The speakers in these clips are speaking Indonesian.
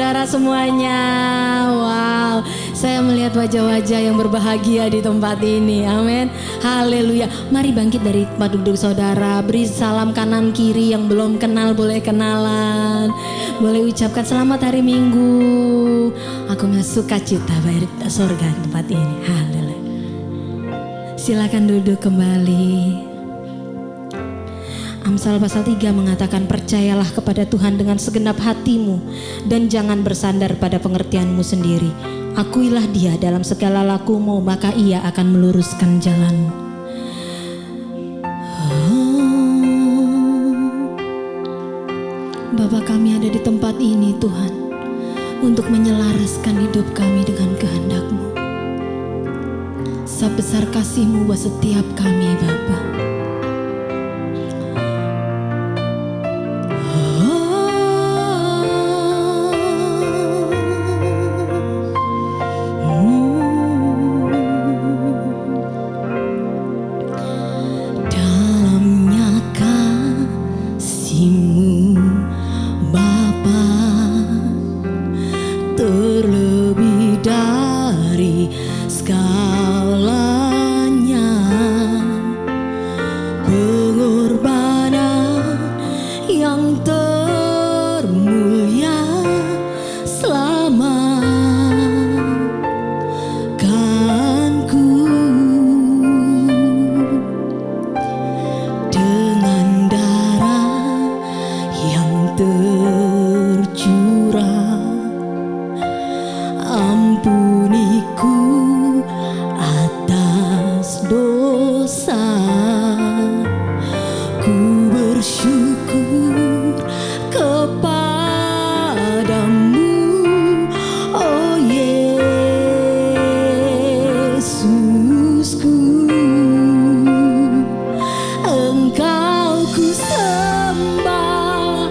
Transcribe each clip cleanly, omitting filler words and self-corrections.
saudara semuanya. Wow, saya melihat wajah-wajah yang berbahagia di tempat ini. Amin. Haleluya. Mari bangkit dari tempat duduk saudara. Beri salam kanan kiri, yang belum kenal boleh kenalan. Boleh ucapkan selamat hari Minggu. Aku sukacita bayar surga di tempat ini. Haleluya. Silakan duduk kembali. Amsal pasal 3 mengatakan, percayalah kepada Tuhan dengan segenap hatimu dan jangan bersandar pada pengertianmu sendiri. Akuilah Dia dalam segala lakumu, maka Ia akan meluruskan jalanmu. Bapa, kami ada di tempat ini Tuhan untuk menyelaraskan hidup kami dengan kehendak-Mu. Sebesar kasih-Mu buat setiap kami Bapa. Terlebih dari segalanya, pengorbanan yang termulia selamatkanku dengan darah yang tercurah. Ampuniku atas dosa, ku bersyukur kepadamu, oh Yesusku. Engkau ku sembah,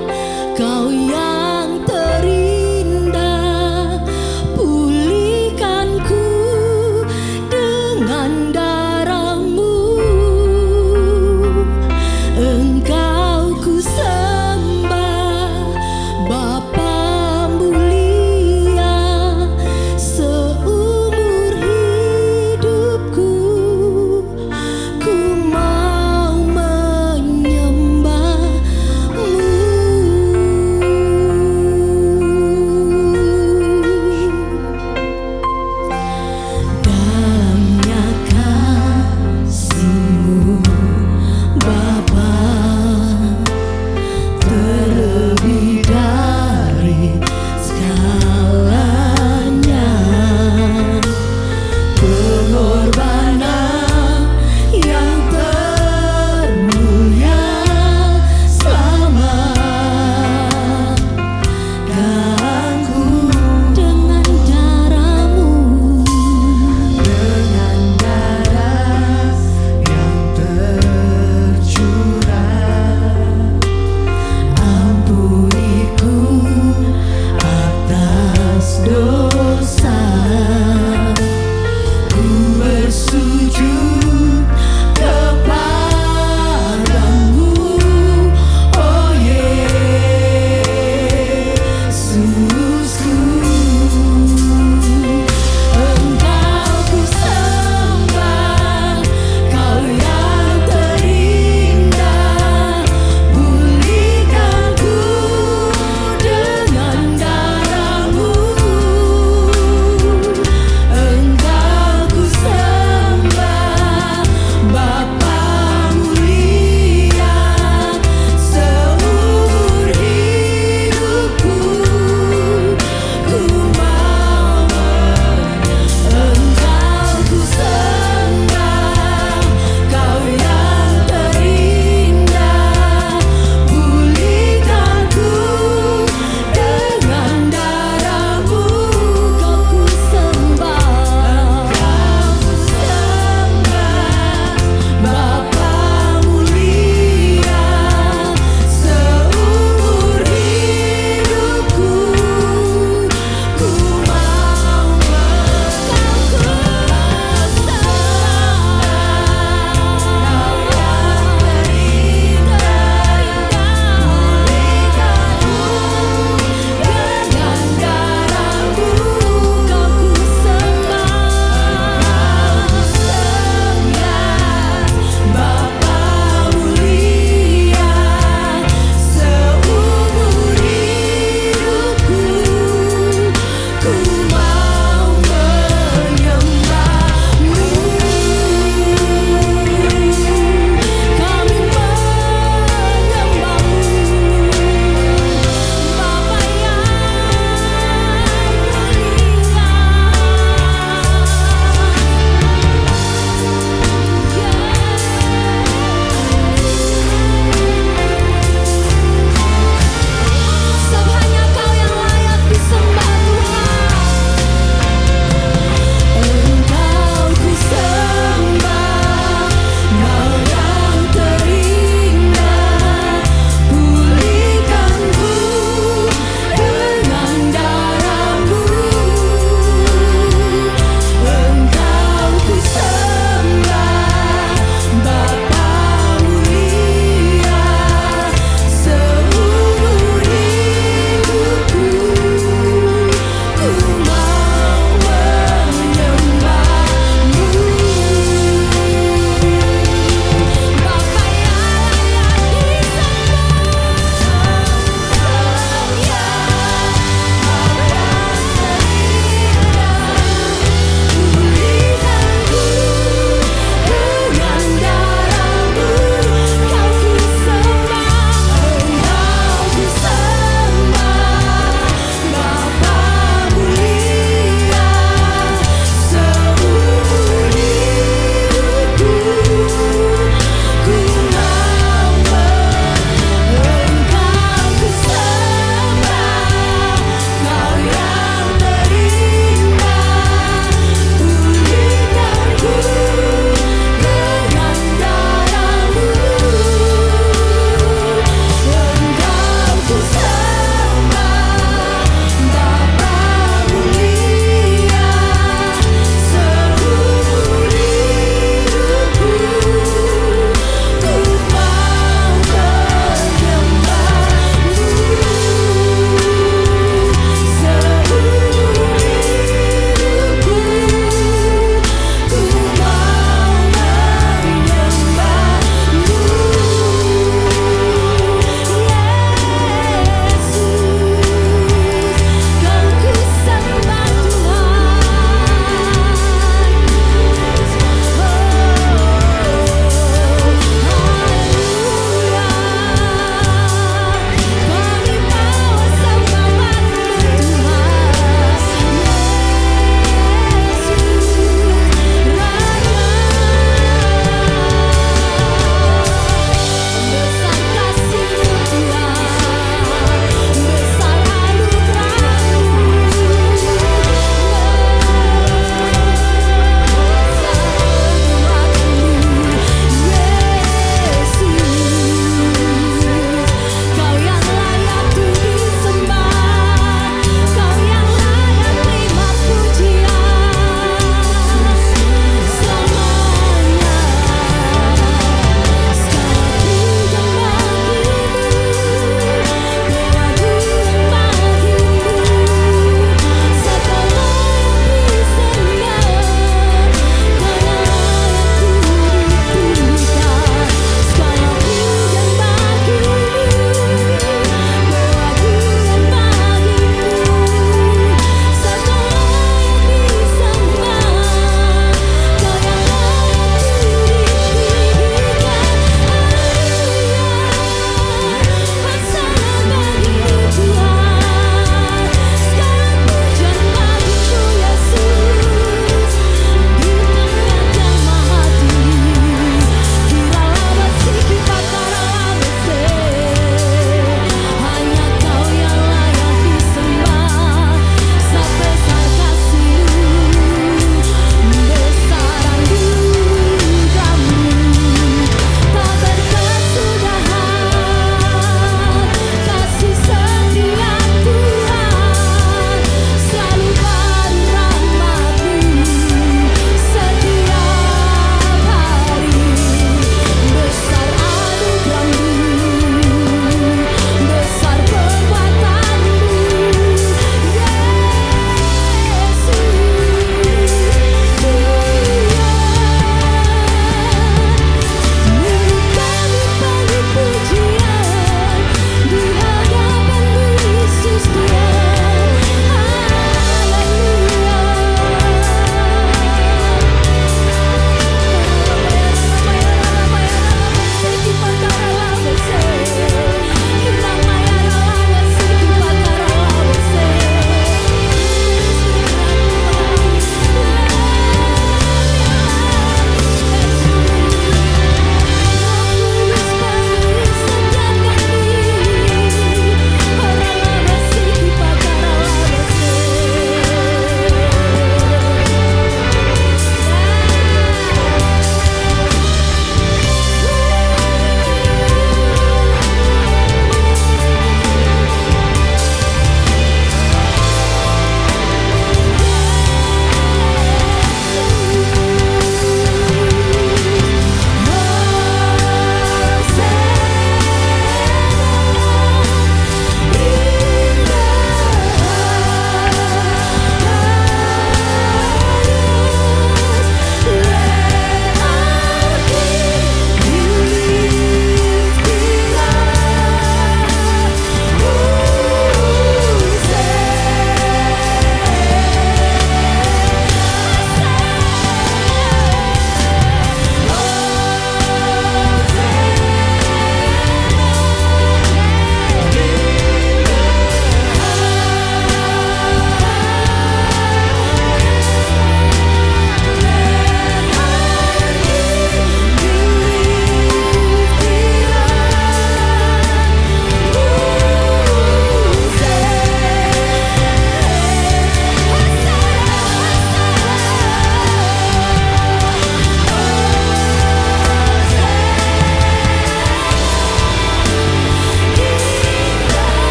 Kau yang terindah. Pulihkan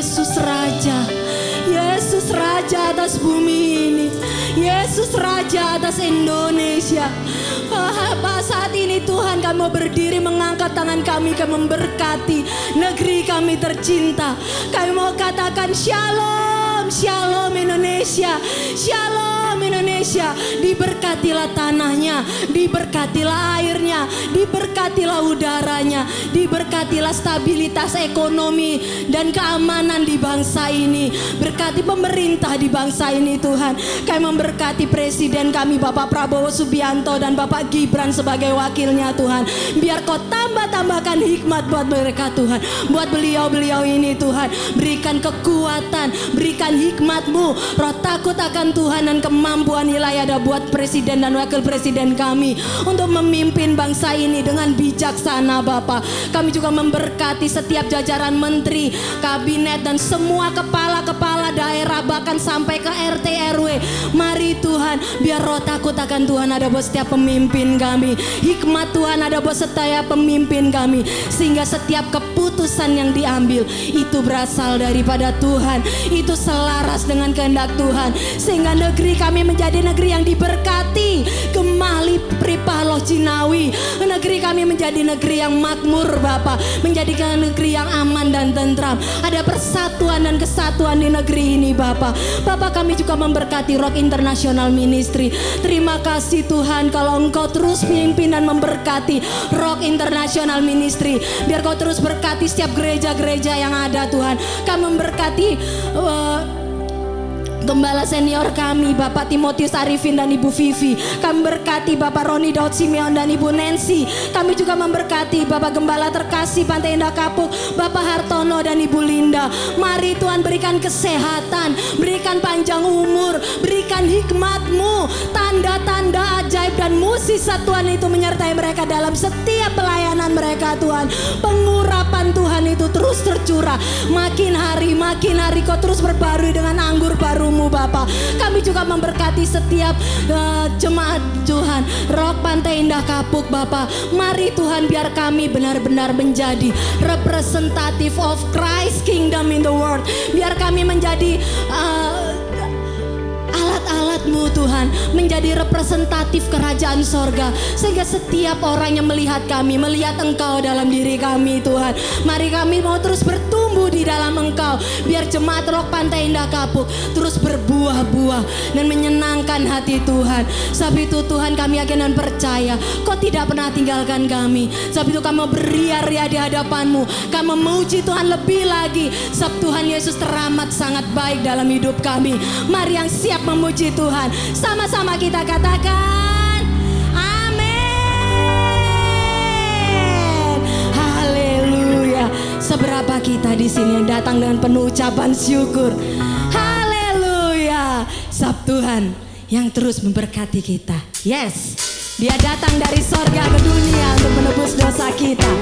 Yesus Raja. Yesus Raja atas bumi ini. Yesus Raja atas Indonesia. Saat ini Tuhan, kami mau berdiri mengangkat tangan kami, kami memberkati negeri kami tercinta. Kami mau katakan shalom, shalom Indonesia, shalom Indonesia. Diberkatilah tanahnya, diberkatilah airnya, diberkatilah udaranya, diberkatilah stabilitas ekonomi dan keamanan di bangsa ini. Berkati pemerintah di bangsa ini Tuhan. Kami memberkati presiden kami Bapak Prabowo Subianto dan Bapak Gibran sebagai wakilnya Tuhan. Biar Kau tambahkan hikmat buat mereka Tuhan. Buat beliau-beliau ini Tuhan, berikan kekuatan, berikan hikmat-Mu, roh takut akan Tuhan dan kemampuan ilahi ada buat presiden dan wakil presiden kami untuk memimpin bangsa ini dengan bijaksana Bapa. Kami juga memberkati setiap jajaran menteri, kabinet dan semua kepala-kepala daerah bahkan sampai ke RT RW. Mari Tuhan, biar roh takut akan Tuhan ada buat setiap pemimpin kami. Hikmat Tuhan ada buat setiap pemimpin kami, sehingga setiap keputusan yang diambil itu berasal daripada Tuhan, itu selaras dengan kehendak Tuhan, sehingga negeri kami menjadi negeri yang diberkati. Gemali Pripaloh Cinawi, negeri kami menjadi negeri yang makmur Bapa, menjadikan negeri yang aman dan tentram. Ada persatuan dan kesatuan di negeri ini Bapa. Bapa, kami juga memberkati Rock International Ministry. Terima kasih Tuhan kalau Engkau terus pimpin dan memberkati Rock International Ministry. Biar Kau terus berkati setiap gereja-gereja yang ada Tuhan. Kami memberkati Gembala senior kami Bapak Timotius Arifin dan Ibu Vivi. Kami berkati Bapak Roni Daud Simeon dan Ibu Nancy. Kami juga memberkati Bapak Gembala terkasih Pantai Indah Kapuk, Bapak Hartono dan Ibu Linda. Mari Tuhan berikan kesehatan, berikan panjang umur, berikan hikmat-Mu, tanda-tanda ajaib dan mukjizat Tuhan itu menyertai mereka dalam setiap pelayanan mereka Tuhan. Pengurapan Tuhan itu terus tercurah. Makin hari Kau terus berbarui dengan anggur baru Bapa. Kami juga memberkati setiap jemaat Tuhan Rock Pantai Indah Kapuk Bapa. Mari Tuhan, biar kami benar-benar menjadi representative of Christ Kingdom in the world. Biar kami menjadi alat-alat-Mu Tuhan, menjadi representatif kerajaan sorga, sehingga setiap orang yang melihat kami, melihat Engkau dalam diri kami Tuhan. Mari kami mau terus bertumbuh di dalam Engkau, biar jemaat Rock Pantai Indah Kapuk terus berbuah-buah dan menyenangkan hati Tuhan. Sebab itu Tuhan, kami yakin dan percaya Kau tidak pernah tinggalkan kami. Sebab itu kami beria-ria di hadapan-Mu, kami memuji Tuhan lebih lagi. Sebab Tuhan Yesus teramat sangat baik dalam hidup kami. Mari yang siap memuji Tuhan, sama-sama kita katakan amin. Haleluya. Seberapa kita di sini yang datang dengan penuh ucapan syukur. Haleluya. Sebab Tuhan yang terus memberkati kita. Yes, Dia datang dari sorga ke dunia untuk menebus dosa kita.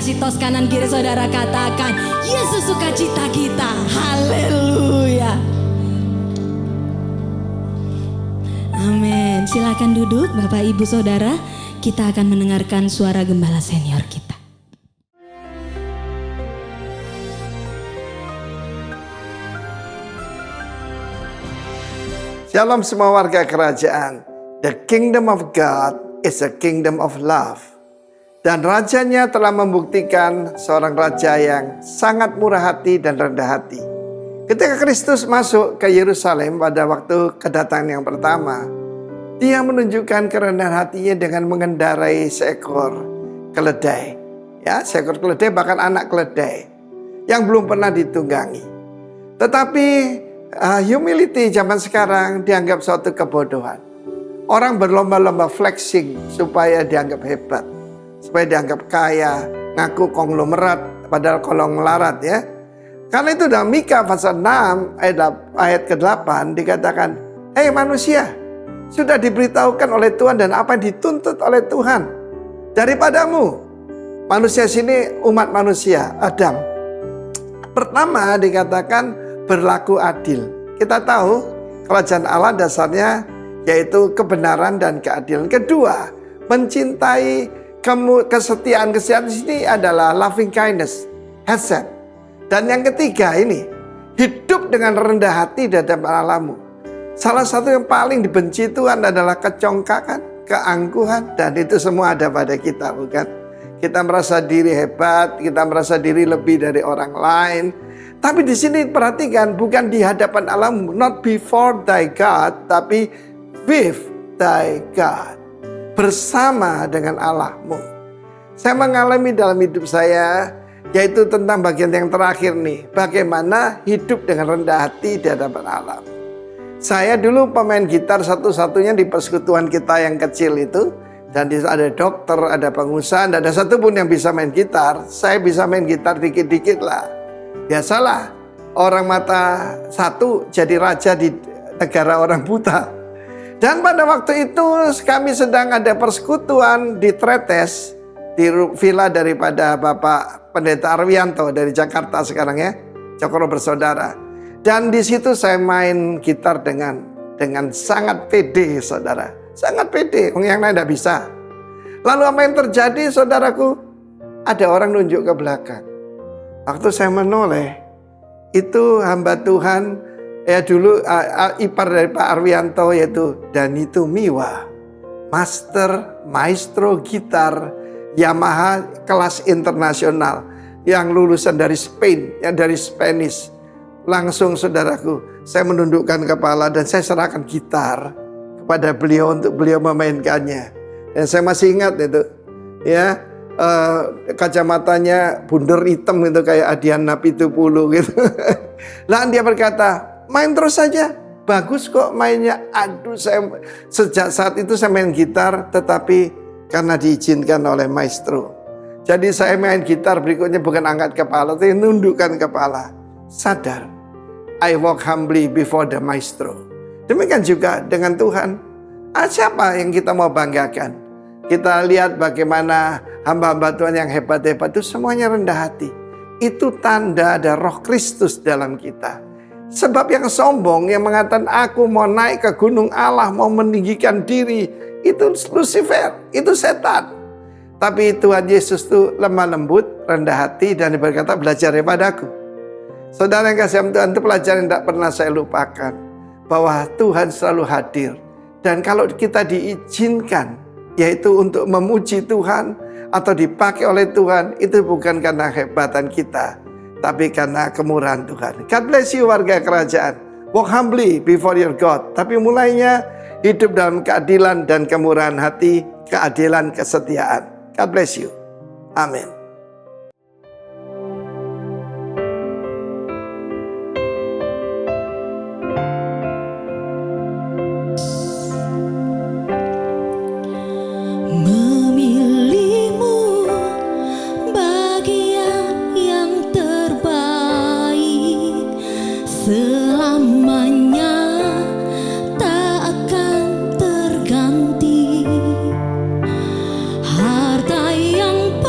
kasih tos kanan kiri saudara, katakan Yesus sukacita kita. Haleluya. Amin. Silakan duduk Bapak Ibu Saudara. Kita akan mendengarkan suara gembala senior kita. Shalom semua warga kerajaan. The kingdom of God is a kingdom of love. Dan rajanya telah membuktikan seorang raja yang sangat murah hati dan rendah hati. Ketika Kristus masuk ke Yerusalem pada waktu kedatangan yang pertama, dia menunjukkan kerendahan hatinya dengan mengendarai seekor keledai. Ya, seekor keledai, bahkan anak keledai yang belum pernah ditunggangi. Tetapi humility zaman sekarang dianggap suatu kebodohan. Orang berlomba-lomba flexing supaya dianggap hebat, supaya dianggap kaya, ngaku konglomerat padahal konglomerat ya. Karena itu dalam Mika pasal 6 ayat ke-8 dikatakan, "Hei manusia, sudah diberitahukan oleh Tuhan dan apa yang dituntut oleh Tuhan daripadamu." Manusia sini umat manusia, Adam. Pertama dikatakan berlaku adil. Kita tahu kerajaan Allah dasarnya yaitu kebenaran dan keadilan. Kedua, mencintai kesetiaan. Kesetiaan di sini adalah loving kindness, hesed. Dan yang ketiga ini, hidup dengan rendah hati di hadapan Allahmu. Salah satu yang paling dibenci Tuhan adalah kecongkakan, keangkuhan, dan itu semua ada pada kita, bukan? Kita merasa diri hebat, kita merasa diri lebih dari orang lain. Tapi di sini perhatikan, bukan di hadapan Allahmu, not before thy God, tapi with thy God, bersama dengan Allahmu. Saya mengalami dalam hidup saya, yaitu tentang bagian yang terakhir nih, bagaimana hidup dengan rendah hati di hadapan Allah. Saya dulu pemain gitar satu-satunya di persekutuan kita yang kecil itu, dan di ada dokter, ada pengusaha, tidak ada satupun yang bisa main gitar. Saya bisa main gitar dikit-dikit lah. Biasalah, orang mata satu jadi raja di negara orang buta. Dan pada waktu itu kami sedang ada persekutuan di Tretes, di villa daripada Bapak Pendeta Arwianto dari Jakarta sekarang ya, Cokro Bersaudara. Dan di situ saya main gitar dengan sangat pede, saudara. Sangat pede, yang lain tidak bisa. Lalu apa yang terjadi, saudaraku? Ada orang nunjuk ke belakang. Waktu saya menoleh, itu hamba Tuhan, ya dulu ipar dari Pak Arwianto, yaitu Danito Miwa, maestro gitar Yamaha kelas internasional, yang lulusan dari Spain, yang dari Spanish. Langsung saudaraku, saya menundukkan kepala dan saya serahkan gitar kepada beliau untuk beliau memainkannya. Dan saya masih ingat itu, ya. Kacamatanya bundar hitam gitu kayak Adiana Pitupulu gitu. Lalu dia berkata, main terus saja, bagus kok mainnya. Aduh, sejak saat itu saya main gitar, tetapi karena diizinkan oleh maestro. Jadi saya main gitar berikutnya bukan angkat kepala, tapi nundukkan kepala. Sadar, I walk humbly before the maestro. Demikian juga dengan Tuhan. Siapa yang kita mau banggakan? Kita lihat bagaimana hamba-hamba Tuhan yang hebat-hebat itu semuanya rendah hati. Itu tanda ada roh Kristus dalam kita. Sebab yang sombong, yang mengatakan aku mau naik ke gunung Allah, mau meninggikan diri, itu Lucifer, itu setan. Tapi Tuhan Yesus itu lemah lembut, rendah hati, dan berkata belajar daripada-Aku. Saudara yang kasih Tuhan, itu pelajaran yang tidak pernah saya lupakan. Bahwa Tuhan selalu hadir. Dan kalau kita diizinkan, yaitu untuk memuji Tuhan atau dipakai oleh Tuhan, itu bukan karena kehebatan kita, tapi karena kemurahan Tuhan. God bless you warga kerajaan. Walk humbly before your God. Tapi mulainya hidup dalam keadilan dan kemurahan hati, keadilan, kesetiaan. God bless you. Amin. Harta yang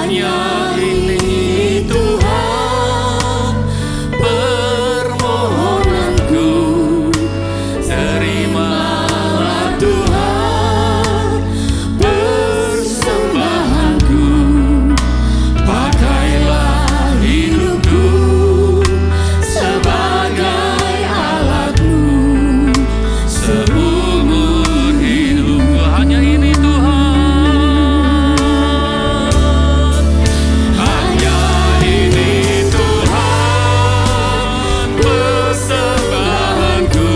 hanya ini Tuhan permohonanku. Terimalah Tuhan persembahanku. Pakailah hidupku sebagai alatmu seumur hidupku. Hanya ini Tuhan, hanya ini Tuhan persembahanku.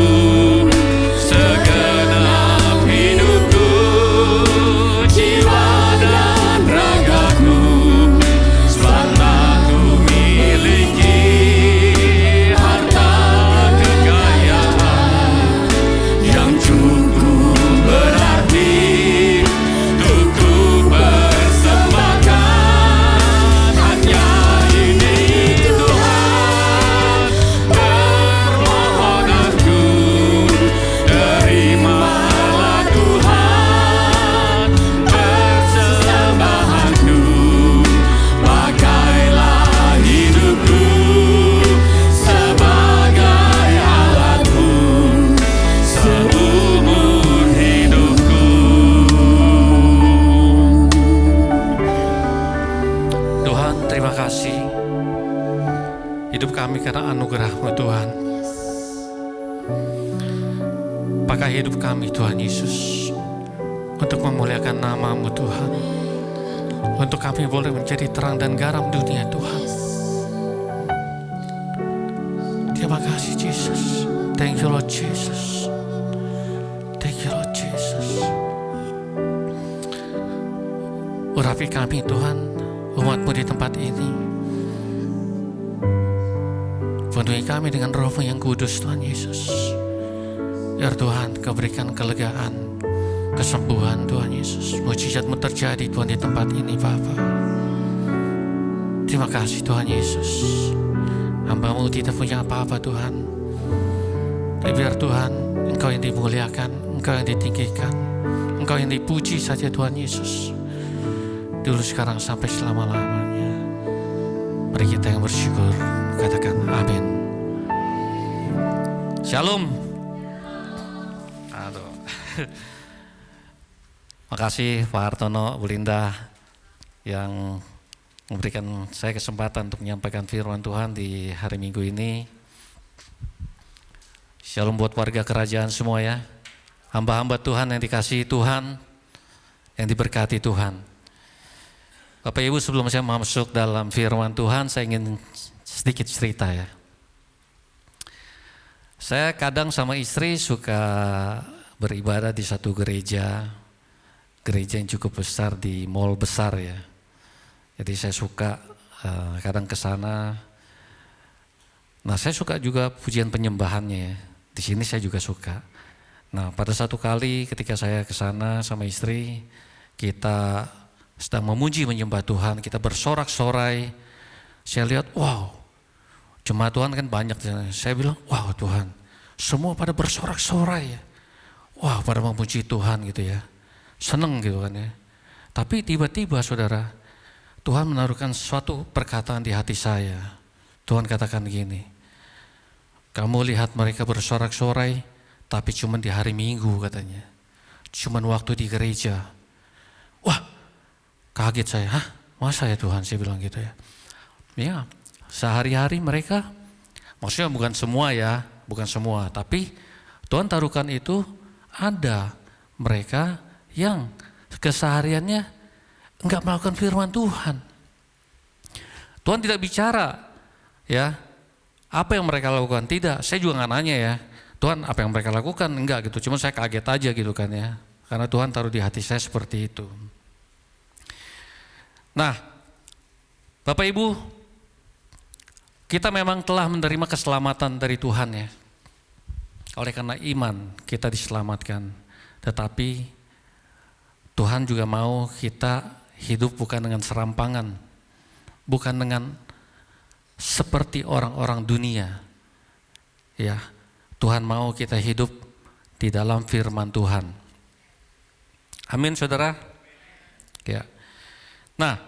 Segenap hidupku, jiwa dan ragaku, setelah ku miliki harta kekayaan yang cukup berarti untuk ku persembahkan. Hanya ini Tuhan permohonanku. Terimalah Tuhan persembahanku. Pakailah hidupku sebagai alatmu seumur hidupku. Tuhan, terima kasih hidup kami karena anugerah-Mu Tuhan. Pakai hidup kami Tuhan Yesus untuk memuliakan nama-Mu Tuhan. Untuk kami boleh menjadi terang dan garam dunia Tuhan. Terima kasih Jesus. Thank you Lord Jesus. Thank you Lord Jesus. Urapi kami Tuhan, umat-Mu di tempat ini. Penuhi kami dengan Roh-Mu yang kudus Tuhan Yesus. Biar Tuhan Kau berikan kelegaan, kesembuhan Tuhan Yesus. Mujizat-Mu terjadi Tuhan di tempat ini Bapa. Terima kasih Tuhan Yesus. Hamba-Mu tidak punya apa-apa Tuhan. Tapi biar Tuhan Engkau yang dimuliakan, Engkau yang ditinggikan, Engkau yang dipuji saja Tuhan Yesus. Dulu sekarang sampai selama-lamanya. Mari kita yang bersyukur katakan amin. Shalom. Aduh. Makasih Pak Hartono, Bu Linda yang memberikan saya kesempatan untuk menyampaikan firman Tuhan di hari Minggu ini. Shalom buat warga kerajaan semua ya. Hamba-hamba Tuhan yang dikasihi Tuhan, yang diberkati Tuhan. Bapak Ibu, sebelum saya masuk dalam firman Tuhan, saya ingin sedikit cerita ya. Saya kadang sama istri suka beribadah di satu gereja yang cukup besar di mall besar ya. Jadi saya suka kadang ke sana. Nah, saya suka juga pujian penyembahannya ya. Di sini saya juga suka. Nah, pada satu kali ketika saya ke sana sama istri, kita sedang memuji menyembah Tuhan, kita bersorak-sorai. Saya lihat, wow, jemaat Tuhan kan banyak. Saya bilang, wow Tuhan, semua pada bersorak-sorai ya. Wah, pada memuji Tuhan gitu ya. Seneng gitu kan ya. Tapi tiba-tiba saudara, Tuhan menaruhkan suatu perkataan di hati saya. Tuhan katakan gini, kamu lihat mereka bersorak-sorai, tapi cuma di hari Minggu katanya. Cuman waktu di gereja. Wah, kaget saya. Hah, masa ya Tuhan? Saya bilang gitu ya. Ya, sehari-hari mereka, maksudnya bukan semua ya, bukan semua. Tapi Tuhan taruhkan itu, ada mereka yang kesehariannya enggak melakukan firman Tuhan. Tuhan tidak bicara ya apa yang mereka lakukan, tidak. Saya juga nggak nanya ya, Tuhan apa yang mereka lakukan, enggak gitu. Cuma saya kaget aja gitu kan ya, karena Tuhan taruh di hati saya seperti itu. Nah, Bapak Ibu, kita memang telah menerima keselamatan dari Tuhan ya. Oleh karena iman kita diselamatkan. Tetapi Tuhan juga mau kita hidup bukan dengan serampangan, bukan dengan seperti orang-orang dunia. Ya, Tuhan mau kita hidup di dalam firman Tuhan. Amin, saudara. Ya. Nah,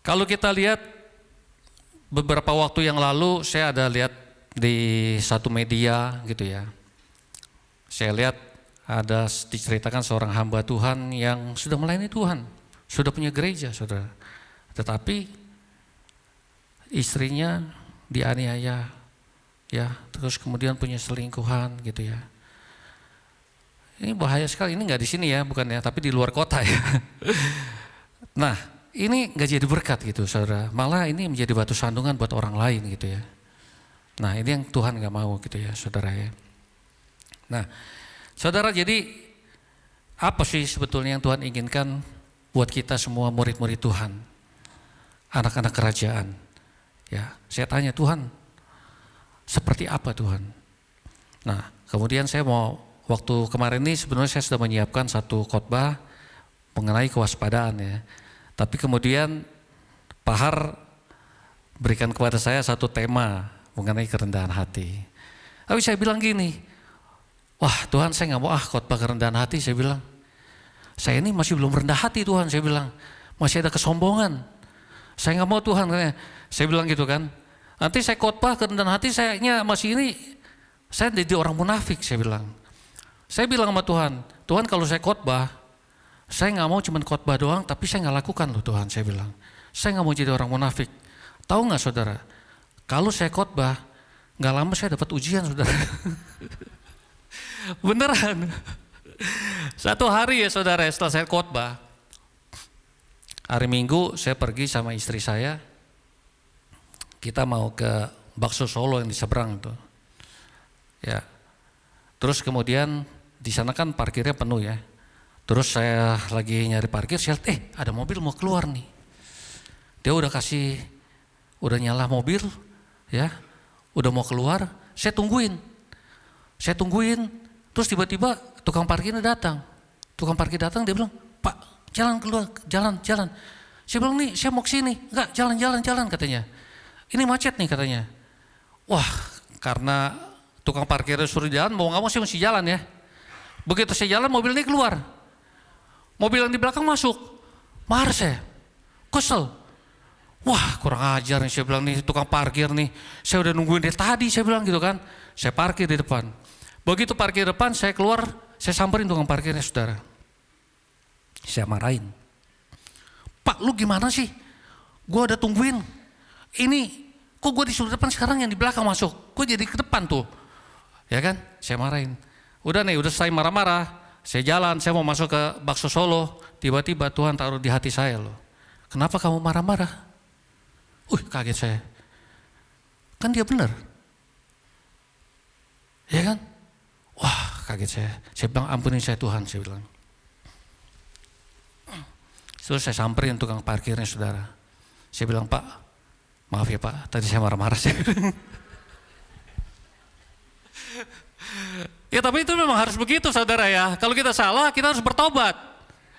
Kalau kita lihat beberapa waktu yang lalu, saya ada lihat di satu media gitu ya. Saya lihat ada diceritakan seorang hamba Tuhan yang sudah melayani Tuhan, sudah punya gereja, saudara. Tetapi istrinya dianiaya, ya, terus kemudian punya selingkuhan gitu ya. Ini bahaya sekali. Ini nggak di sini ya, bukan ya, tapi di luar kota ya. Nah, ini nggak jadi berkat gitu, saudara. Malah ini menjadi batu sandungan buat orang lain gitu ya. Nah, ini yang Tuhan nggak mau gitu ya, saudara ya. Nah, saudara, jadi apa sih sebetulnya yang Tuhan inginkan buat kita semua murid-murid Tuhan, anak-anak kerajaan? Ya, saya tanya Tuhan, seperti apa Tuhan? Nah, kemudian saya mau, waktu kemarin ini sebenarnya saya sudah menyiapkan satu khotbah mengenai kewaspadaan ya. Tapi kemudian Pak Har berikan kepada saya satu tema mengenai kerendahan hati. Tapi saya bilang gini, wah Tuhan, saya nggak mau khotbah kerendahan hati. Saya bilang, saya ini masih belum rendah hati Tuhan. Saya bilang, masih ada kesombongan. Saya nggak mau Tuhan. Saya bilang gitu kan. Nanti saya khotbah kerendahan hati, sayanya masih ini, saya jadi orang munafik. Saya bilang sama Tuhan, Tuhan kalau saya khotbah, saya nggak mau cuma khotbah doang, tapi saya nggak lakukan loh Tuhan. Saya bilang, saya nggak mau jadi orang munafik. Tahu nggak saudara? Kalau saya khotbah, nggak lama saya dapat ujian saudara. Beneran. Satu hari ya saudara, setelah saya khotbah, hari Minggu saya pergi sama istri saya, kita mau ke Bakso Solo yang di seberang itu. Ya. Terus kemudian di sana kan parkirnya penuh ya. Terus saya lagi nyari parkir, saya lihat, ada mobil mau keluar nih. Dia udah nyala mobil, ya, udah mau keluar. Saya tungguin. Terus tiba-tiba tukang parkirnya datang. Tukang parkir datang, dia bilang, Pak, jalan keluar, jalan. Saya bilang, nih, saya mau ke sini. Enggak, jalan katanya. Ini macet nih katanya. Wah, karena tukang parkirnya suruh jalan, mau nggak mau saya mesti jalan ya. Begitu saya jalan, mobil ini keluar. Mobil yang di belakang masuk. Marah saya, kesel. Wah, kurang ajar nih, saya bilang nih tukang parkir nih. Saya udah nungguin dia tadi, saya bilang gitu kan. Saya parkir di depan. Begitu parkir depan, saya keluar, saya samperin tukang parkirnya saudara. Saya marahin. Pak, lu gimana sih? Gua udah tungguin. Ini, kok gue disuruh depan, sekarang yang di belakang masuk. Gue jadi ke depan tuh. Ya kan? Saya marahin. Udah selesai marah-marah, saya jalan, saya mau masuk ke Bakso Solo, tiba-tiba Tuhan taruh di hati saya loh. Kenapa kamu marah-marah? Kaget saya. Kan dia benar. Ya kan? Wah, kaget saya. Saya bilang, ampunin saya Tuhan, saya bilang. Terus saya samperin tukang parkirnya saudara. Saya bilang, Pak, maaf ya Pak, tadi saya marah-marah. Ya tapi itu memang harus begitu saudara ya. Kalau kita salah, kita harus bertobat.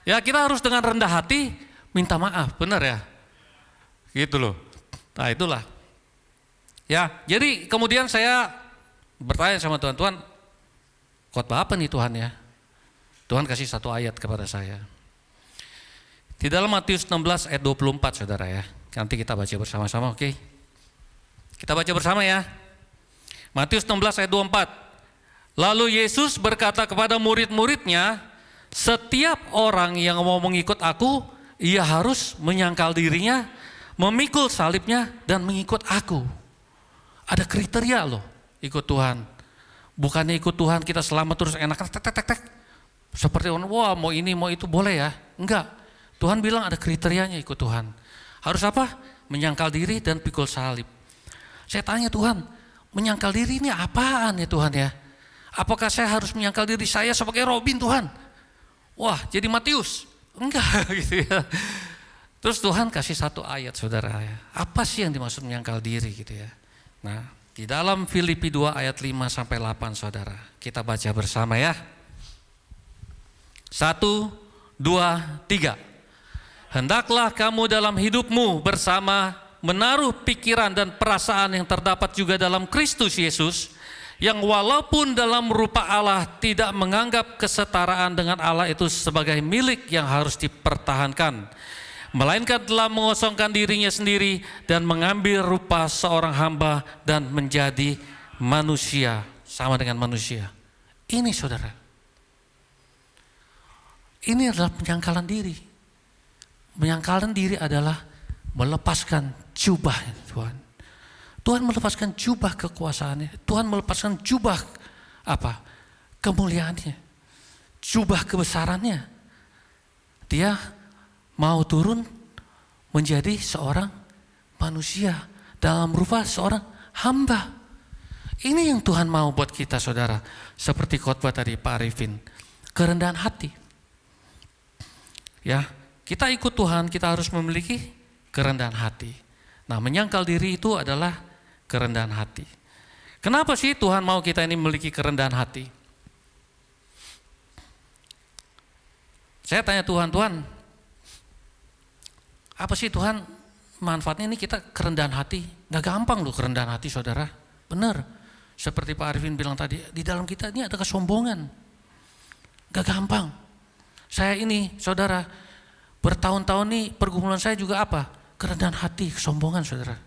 Ya kita harus dengan rendah hati minta maaf, benar ya? Gitu loh. Nah itulah. Ya, jadi kemudian saya bertanya sama Tuhan, Tuhan, khotbah apa nih Tuhan ya? Tuhan kasih satu ayat kepada saya. Di dalam Matius 16 ayat 24 saudara ya. Nanti kita baca bersama-sama, oke? Kita baca bersama ya. Matius 16 ayat 24. Lalu Yesus berkata kepada murid-muridnya, setiap orang yang mau mengikut aku, ia harus menyangkal dirinya, memikul salibnya, dan mengikut aku. Ada kriteria loh ikut Tuhan. Bukannya ikut Tuhan kita selamat terus enak, tek. Seperti orang, wah mau ini mau itu boleh ya. Enggak, Tuhan bilang ada kriterianya ikut Tuhan. Harus apa? Menyangkal diri dan pikul salib. Saya tanya Tuhan, menyangkal diri ini apaan ya Tuhan ya? Apakah saya harus menyangkal diri saya sebagai Robin Tuhan? Wah jadi Matius? Enggak gitu ya. Terus Tuhan kasih satu ayat saudara ya. Apa sih yang dimaksud menyangkal diri gitu ya. Nah di dalam Filipi 2 ayat 5-8 saudara. Kita baca bersama ya. 1, 2, 3. Hendaklah kamu dalam hidupmu bersama menaruh pikiran dan perasaan yang terdapat juga dalam Kristus Yesus, yang walaupun dalam rupa Allah tidak menganggap kesetaraan dengan Allah itu sebagai milik yang harus dipertahankan, melainkan telah mengosongkan dirinya sendiri dan mengambil rupa seorang hamba dan menjadi manusia, sama dengan manusia. Ini saudara, ini adalah penyangkalan diri. Penyangkalan diri adalah melepaskan jubah Tuhan. Tuhan melepaskan jubah kekuasaannya. Tuhan melepaskan jubah apa? Kemuliaannya. Jubah kebesarannya. Dia mau turun menjadi seorang manusia dalam rupa seorang hamba. Ini yang Tuhan mau buat kita saudara. Seperti khotbah tadi Pak Arifin. Kerendahan hati. Ya, kita ikut Tuhan, kita harus memiliki kerendahan hati. Nah, menyangkal diri itu adalah kerendahan hati. Kenapa sih Tuhan mau kita ini memiliki kerendahan hati? Saya tanya Tuhan, apa sih Tuhan manfaatnya ini kita kerendahan hati? Gak gampang loh kerendahan hati saudara. Benar, seperti Pak Arifin bilang tadi, di dalam kita ini ada kesombongan. Gak gampang. Saya ini saudara, bertahun-tahun nih pergumulan saya juga apa? Kerendahan hati, kesombongan saudara.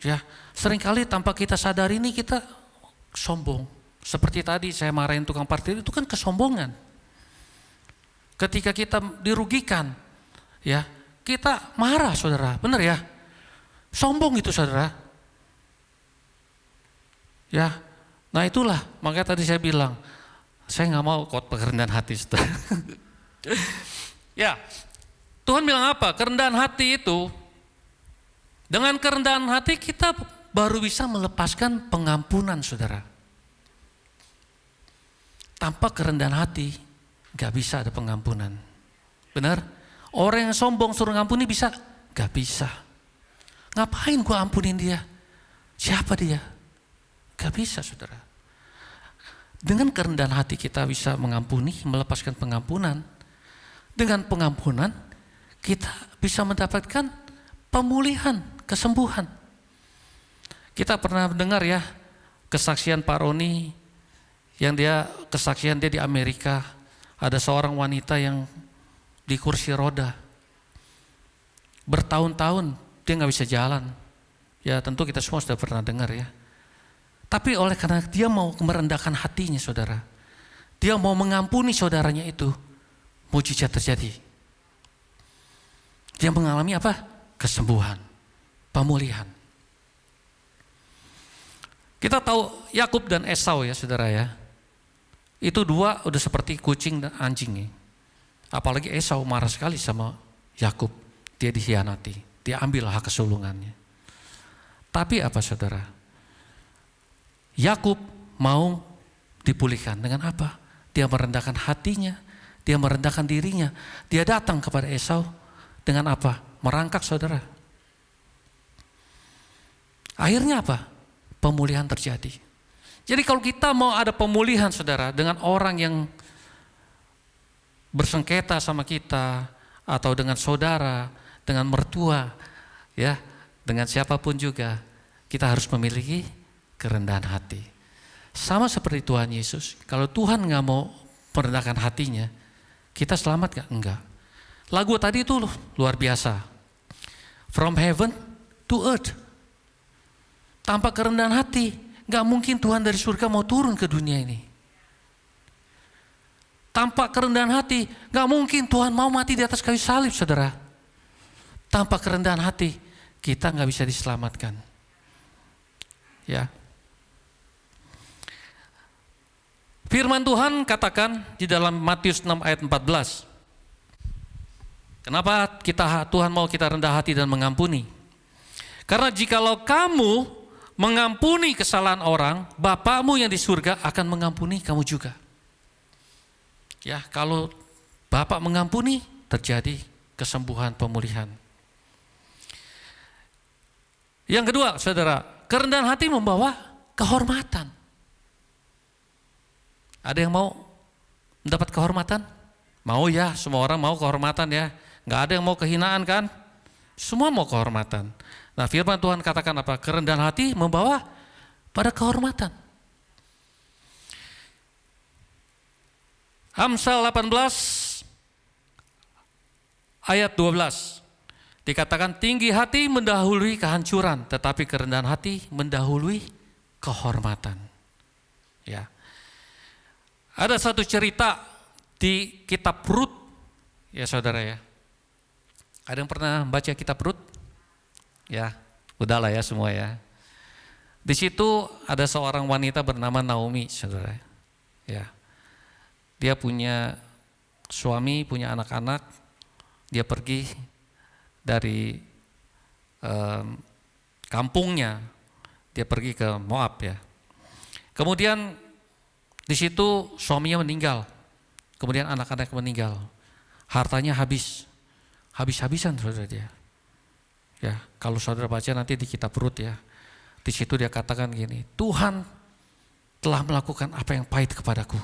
Ya, seringkali tanpa kita sadari ini kita sombong. Seperti tadi saya marahin tukang parkir, itu kan kesombongan. Ketika kita dirugikan, ya kita marah saudara, benar ya? Sombong itu saudara. Ya, nah itulah makanya tadi saya bilang, saya nggak mau khotbah kerendahan hati saudara. Ya, Tuhan bilang apa? Kerendahan hati itu, dengan kerendahan hati kita baru bisa melepaskan pengampunan saudara. Tanpa kerendahan hati, gak bisa ada pengampunan. Benar? Orang yang sombong suruh ngampuni bisa? Gak bisa. Ngapain gua ampunin dia? Siapa dia? Gak bisa saudara. Dengan kerendahan hati kita bisa mengampuni, melepaskan pengampunan. Dengan pengampunan kita bisa mendapatkan pemulihan, kesembuhan. Kita pernah dengar ya kesaksian Pak Roni yang kesaksian dia di Amerika. Ada seorang wanita yang di kursi roda. Bertahun-tahun dia nggak bisa jalan. Ya tentu kita semua sudah pernah dengar ya. Tapi oleh karena dia mau merendahkan hatinya saudara. Dia mau mengampuni saudaranya itu. Mujizat terjadi. Dia mengalami apa? Kesembuhan, pemulihan. Kita tahu Yakub dan Esau ya saudara ya. Itu dua udah seperti kucing dan anjing. Apalagi Esau marah sekali sama Yakub. Dia dikhianati, dia ambil hak kesulungannya. Tapi apa saudara? Yakub mau dipulihkan dengan apa? Dia merendahkan hatinya, dia merendahkan dirinya. Dia datang kepada Esau dengan apa? Merangkak saudara. Akhirnya apa? Pemulihan terjadi. Jadi kalau kita mau ada pemulihan saudara dengan orang yang bersengketa sama kita atau dengan saudara, dengan mertua, ya, dengan siapapun juga, kita harus memiliki kerendahan hati. Sama seperti Tuhan Yesus. Kalau Tuhan nggak mau merendahkan hatinya, kita selamat nggak? Enggak. Lagu tadi itu luar biasa. From heaven to earth. Tanpa kerendahan hati, gak mungkin Tuhan dari surga mau turun ke dunia ini. Tanpa kerendahan hati, gak mungkin Tuhan mau mati di atas kayu salib saudara. Tanpa kerendahan hati, kita gak bisa diselamatkan. Ya. Firman Tuhan katakan di dalam Matius 6 ayat 14. Kenapa Tuhan mau kita rendah hati dan mengampuni? Karena jikalau kamu mengampuni kesalahan orang, Bapamu yang di surga akan mengampuni kamu juga. Ya, kalau Bapak mengampuni, terjadi kesembuhan, pemulihan. Yang kedua, saudara, kerendahan hati membawa kehormatan. Ada yang mau mendapat kehormatan? Mau ya, semua orang mau kehormatan ya. Nggak ada yang mau kehinaan kan? Semua mau kehormatan. Nah firman Tuhan katakan apa? Kerendahan hati membawa pada kehormatan. Amsal 18 ayat 12. Dikatakan tinggi hati mendahului kehancuran, tetapi kerendahan hati mendahului kehormatan. Ya. Ada satu cerita di kitab Rut, ya saudara ya. Ada yang pernah baca kitab Rut? Ya, udahlah ya semua ya. Di situ ada seorang wanita bernama Naomi, saudara. Ya, dia punya suami, punya anak-anak. Dia pergi dari kampungnya, dia pergi ke Moab ya. Kemudian di situ suaminya meninggal, kemudian anak-anak meninggal, hartanya habis-habisan saudara dia. Ya, kalau saudara baca nanti di kitab Rut ya, di situ dia katakan gini, Tuhan telah melakukan apa yang pahit kepadaku.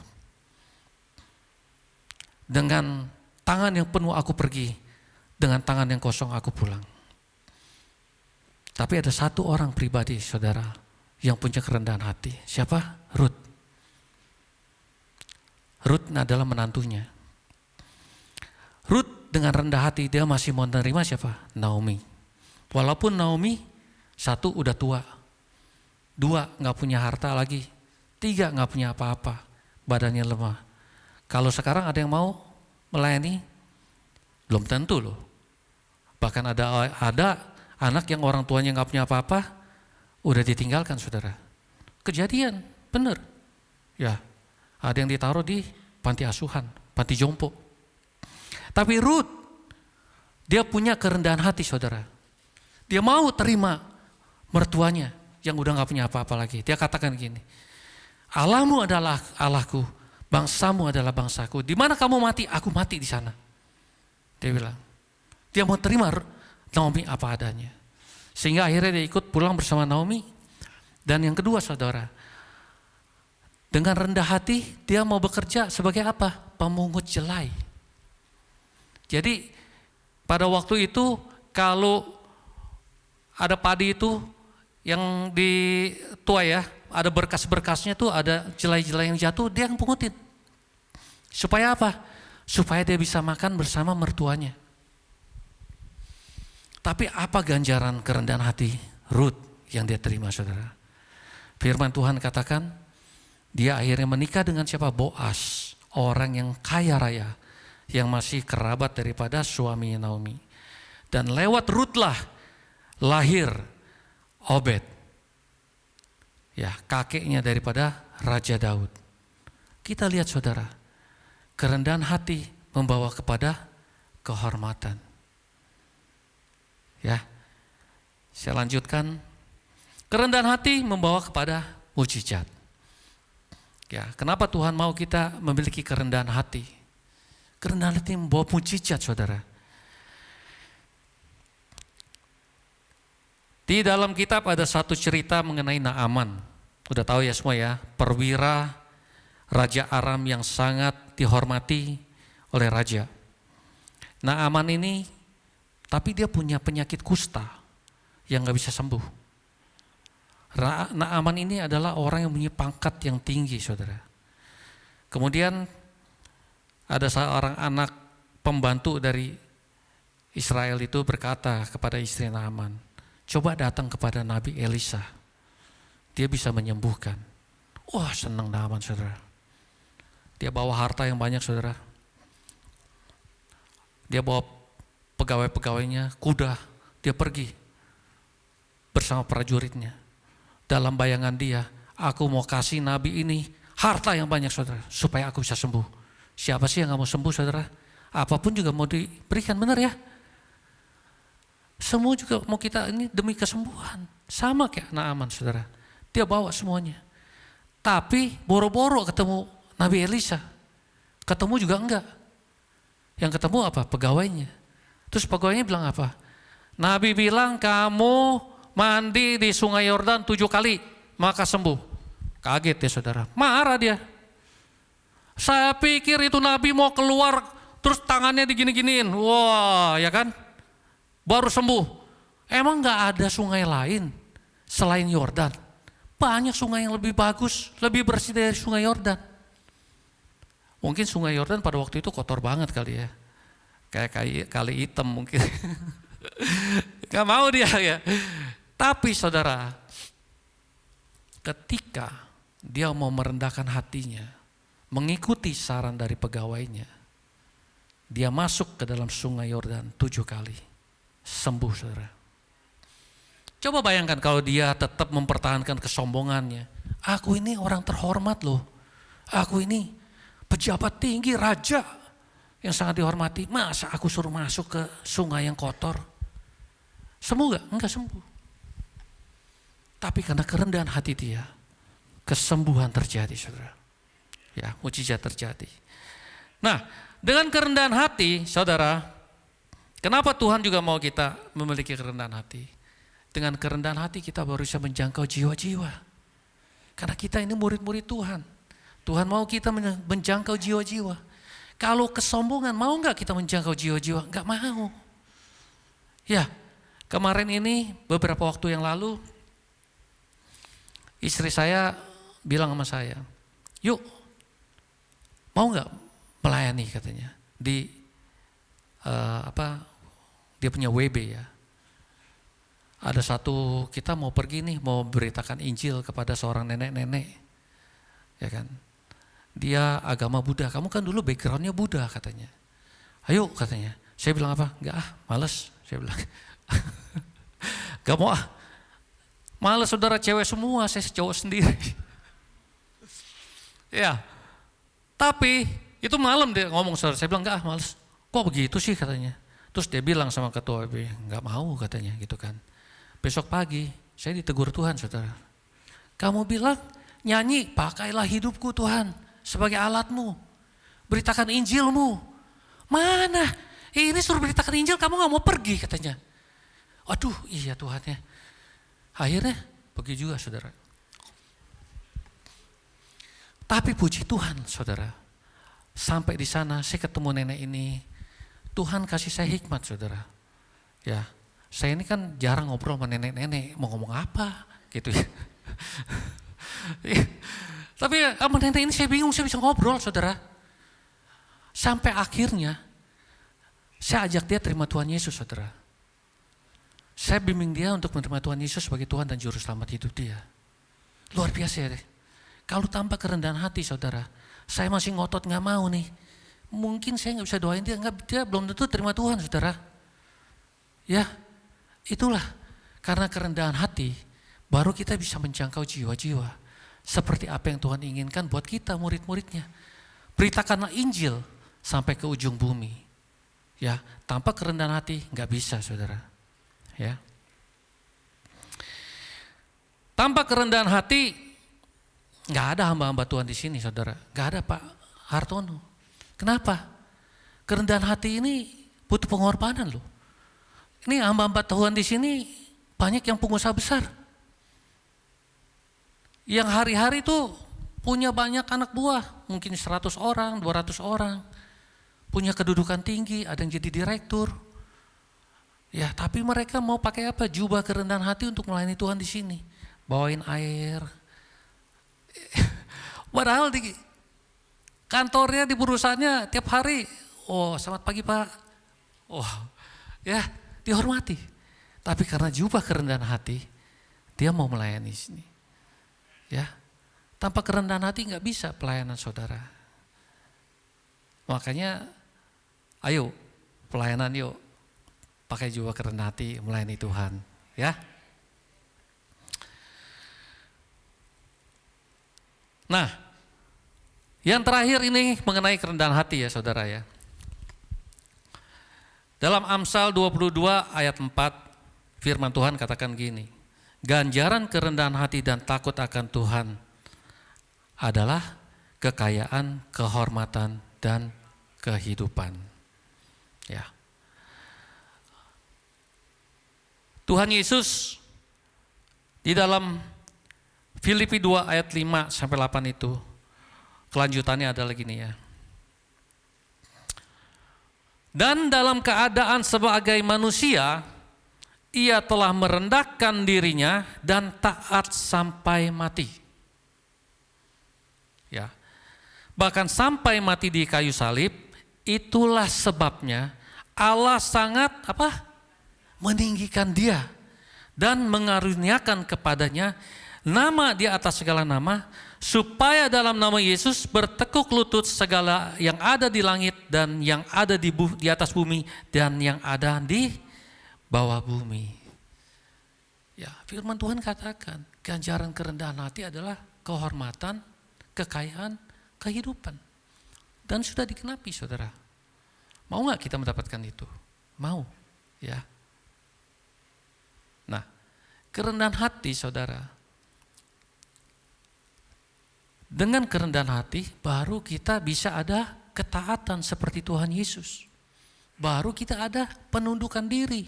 Dengan tangan yang penuh aku pergi, dengan tangan yang kosong aku pulang. Tapi ada satu orang pribadi saudara yang punya kerendahan hati. Siapa? Rut. Rut adalah menantunya. Rut dengan rendah hati dia masih mau menerima siapa? Naomi. Walaupun Naomi satu udah tua, dua gak punya harta lagi, tiga gak punya apa-apa, badannya lemah. Kalau sekarang ada yang mau melayani, belum tentu loh. Bahkan ada anak yang orang tuanya nggak punya apa-apa, udah ditinggalkan saudara. Kejadian, bener. Ya, ada yang ditaruh di panti asuhan, panti jompo. Tapi Rut, dia punya kerendahan hati saudara. Dia mau terima mertuanya yang udah nggak punya apa-apa lagi. Dia katakan gini, Allahmu adalah Allahku, bangsamu adalah bangsaku. Di mana kamu mati, aku mati di sana. Dia bilang. Dia mau terima Naomi apa adanya. Sehingga akhirnya dia ikut pulang bersama Naomi. Dan yang kedua saudara, dengan rendah hati dia mau bekerja sebagai apa? Pemungut jelai. Jadi pada waktu itu kalau ada padi itu yang dituai ya, ada berkas-berkasnya tuh, ada jelai-jelai yang jatuh, dia yang pungutin. Supaya apa? Supaya dia bisa makan bersama mertuanya. Tapi apa ganjaran kerendahan hati Rut yang dia terima saudara? Firman Tuhan katakan, dia akhirnya menikah dengan siapa? Boas, orang yang kaya raya, yang masih kerabat daripada suami Naomi. Dan lewat Rut lah lahir Obed, ya kakeknya daripada Raja Daud. Kita lihat saudara, kerendahan hati membawa kepada kehormatan. Ya, saya lanjutkan. Kerendahan hati membawa kepada mujizat. Ya, kenapa Tuhan mau kita memiliki kerendahan hati? Kerendahan hati membawa mujizat, saudara. Di dalam kitab ada satu cerita mengenai Naaman. Udah tahu ya semua ya, perwira Raja Aram yang sangat dihormati oleh raja. Naaman ini tapi dia punya penyakit kusta yang gak bisa sembuh. Naaman ini adalah orang yang punya pangkat yang tinggi saudara. Kemudian ada seorang anak pembantu dari Israel itu berkata kepada istri Naaman, coba datang kepada Nabi Elisa, dia bisa menyembuhkan. Wah senang Naaman saudara. Dia bawa harta yang banyak saudara. Dia bawa pegawai-pegawainya, kuda, dia pergi bersama prajuritnya. Dalam bayangan dia, aku mau kasih nabi ini harta yang banyak saudara, supaya aku bisa sembuh. Siapa sih yang gak mau sembuh saudara? Apapun juga mau diberikan, benar ya? Semua juga mau kita ini demi kesembuhan. Sama kayak Naaman saudara, dia bawa semuanya. Tapi boro-boro ketemu Nabi Elisa, ketemu juga enggak. Yang ketemu apa? Pegawainya. Terus pegawainya bilang apa? Nabi bilang kamu mandi di sungai Yordan 7 kali maka sembuh. Kaget ya saudara, marah dia. Saya pikir itu Nabi mau keluar terus tangannya digini-giniin. Wah ya kan, baru sembuh. Emang gak ada sungai lain selain Yordan? Banyak sungai yang lebih bagus, lebih bersih dari sungai Yordan. Mungkin sungai Yordan pada waktu itu kotor banget kali ya. kayak kali hitam mungkin. Gak mau dia ya. Tapi saudara, ketika dia mau merendahkan hatinya, mengikuti saran dari pegawainya, dia masuk ke dalam sungai Yordan 7 kali, sembuh saudara. Coba bayangkan kalau dia tetap mempertahankan kesombongannya. Aku ini orang terhormat loh. Aku ini pejabat tinggi, raja yang sangat dihormati. Masa aku suruh masuk ke sungai yang kotor? Sembuh gak? Enggak sembuh. Tapi karena kerendahan hati dia, kesembuhan terjadi saudara. Ya, mujizat terjadi. Nah, dengan kerendahan hati saudara, kenapa Tuhan juga mau kita memiliki kerendahan hati? Dengan kerendahan hati kita baru bisa menjangkau jiwa-jiwa. Karena kita ini murid-murid Tuhan. Tuhan mau kita menjangkau jiwa-jiwa. Kalau kesombongan, mau gak kita menjangkau jiwa-jiwa? Gak mau. Ya, kemarin ini beberapa waktu yang lalu, istri saya bilang sama saya, yuk mau gak melayani katanya di dia punya WB ya. Ada satu, kita mau pergi nih, mau beritakan Injil kepada seorang nenek-nenek, ya kan. Dia agama Buddha, kamu kan dulu backgroundnya Buddha katanya. Ayo katanya, saya bilang apa? Enggak males, saya bilang. Gak mau males saudara, cewek semua, saya cowok sendiri. Ya, tapi itu malam dia ngomong saudara, saya bilang enggak males. Kok begitu sih katanya. Terus dia bilang sama ketua WB, enggak mau katanya gitu kan. Besok pagi saya ditegur Tuhan saudara. Kamu bilang nyanyi, pakailah hidupku Tuhan sebagai alatmu. Beritakan Injilmu. Mana? Ini suruh beritakan Injil kamu gak mau pergi katanya. Aduh iya Tuhan ya. Akhirnya pergi juga saudara. Tapi puji Tuhan saudara. Sampai di sana saya ketemu nenek ini. Tuhan kasih saya hikmat saudara. Ya. Saya ini kan jarang ngobrol sama nenek-nenek, mau ngomong apa gitu ya. Tapi sama nenek ini saya bingung, saya bisa ngobrol saudara. Sampai akhirnya saya ajak dia terima Tuhan Yesus saudara. Saya bimbing dia untuk menerima Tuhan Yesus sebagai Tuhan dan Juru Selamat hidup dia. Luar biasa ya deh. Kalau tanpa kerendahan hati saudara, saya masih ngotot gak mau nih. Mungkin saya gak bisa doain dia, dia belum tentu terima Tuhan saudara. Ya. Itulah karena kerendahan hati baru kita bisa menjangkau jiwa-jiwa seperti apa yang Tuhan inginkan buat kita murid-muridnya. Beritakanlah Injil sampai ke ujung bumi. Ya, tanpa kerendahan hati nggak bisa saudara. Ya, tanpa kerendahan hati nggak ada hamba-hamba Tuhan di sini saudara. Nggak ada Pak Hartono. Kenapa? Kerendahan hati ini butuh pengorbanan loh. Ini hamba-hamba Tuhan di sini banyak yang pengusaha besar. Yang hari-hari itu punya banyak anak buah, mungkin 100 orang, 200 orang. Punya kedudukan tinggi, ada yang jadi direktur. Ya, tapi mereka mau pakai apa? Jubah kerendahan hati untuk melayani Tuhan di sini. Bawain air. Padahal di kantornya, di perusahaannya tiap hari, oh selamat pagi Pak. Oh ya, dihormati. Tapi karena jubah kerendahan hati, dia mau melayani sini. Ya, tanpa kerendahan hati nggak bisa pelayanan saudara. Makanya, ayo pelayanan yuk, pakai jubah kerendahan hati melayani Tuhan. Ya. Nah, yang terakhir ini mengenai kerendahan hati ya saudara ya. Dalam Amsal 22 ayat 4 firman Tuhan katakan gini, ganjaran kerendahan hati dan takut akan Tuhan adalah kekayaan, kehormatan, dan kehidupan. Ya. Tuhan Yesus di dalam Filipi 2 ayat 5 sampai 8 itu kelanjutannya adalah gini ya. Dan dalam keadaan sebagai manusia, ia telah merendahkan dirinya dan taat sampai mati. Ya. Bahkan sampai mati di kayu salib, itulah sebabnya Allah sangat meninggikan dia dan mengaruniakan kepadanya nama di atas segala nama, supaya dalam nama Yesus bertekuk lutut segala yang ada di langit dan yang ada di atas bumi dan yang ada di bawah bumi. Ya, firman Tuhan katakan ganjaran kerendahan hati adalah kehormatan, kekayaan, kehidupan. Dan sudah digenapi, saudara. Mau gak kita mendapatkan itu? Mau, ya. Nah, kerendahan hati, saudara. Dengan kerendahan hati, baru kita bisa ada ketaatan seperti Tuhan Yesus. Baru kita ada penundukan diri.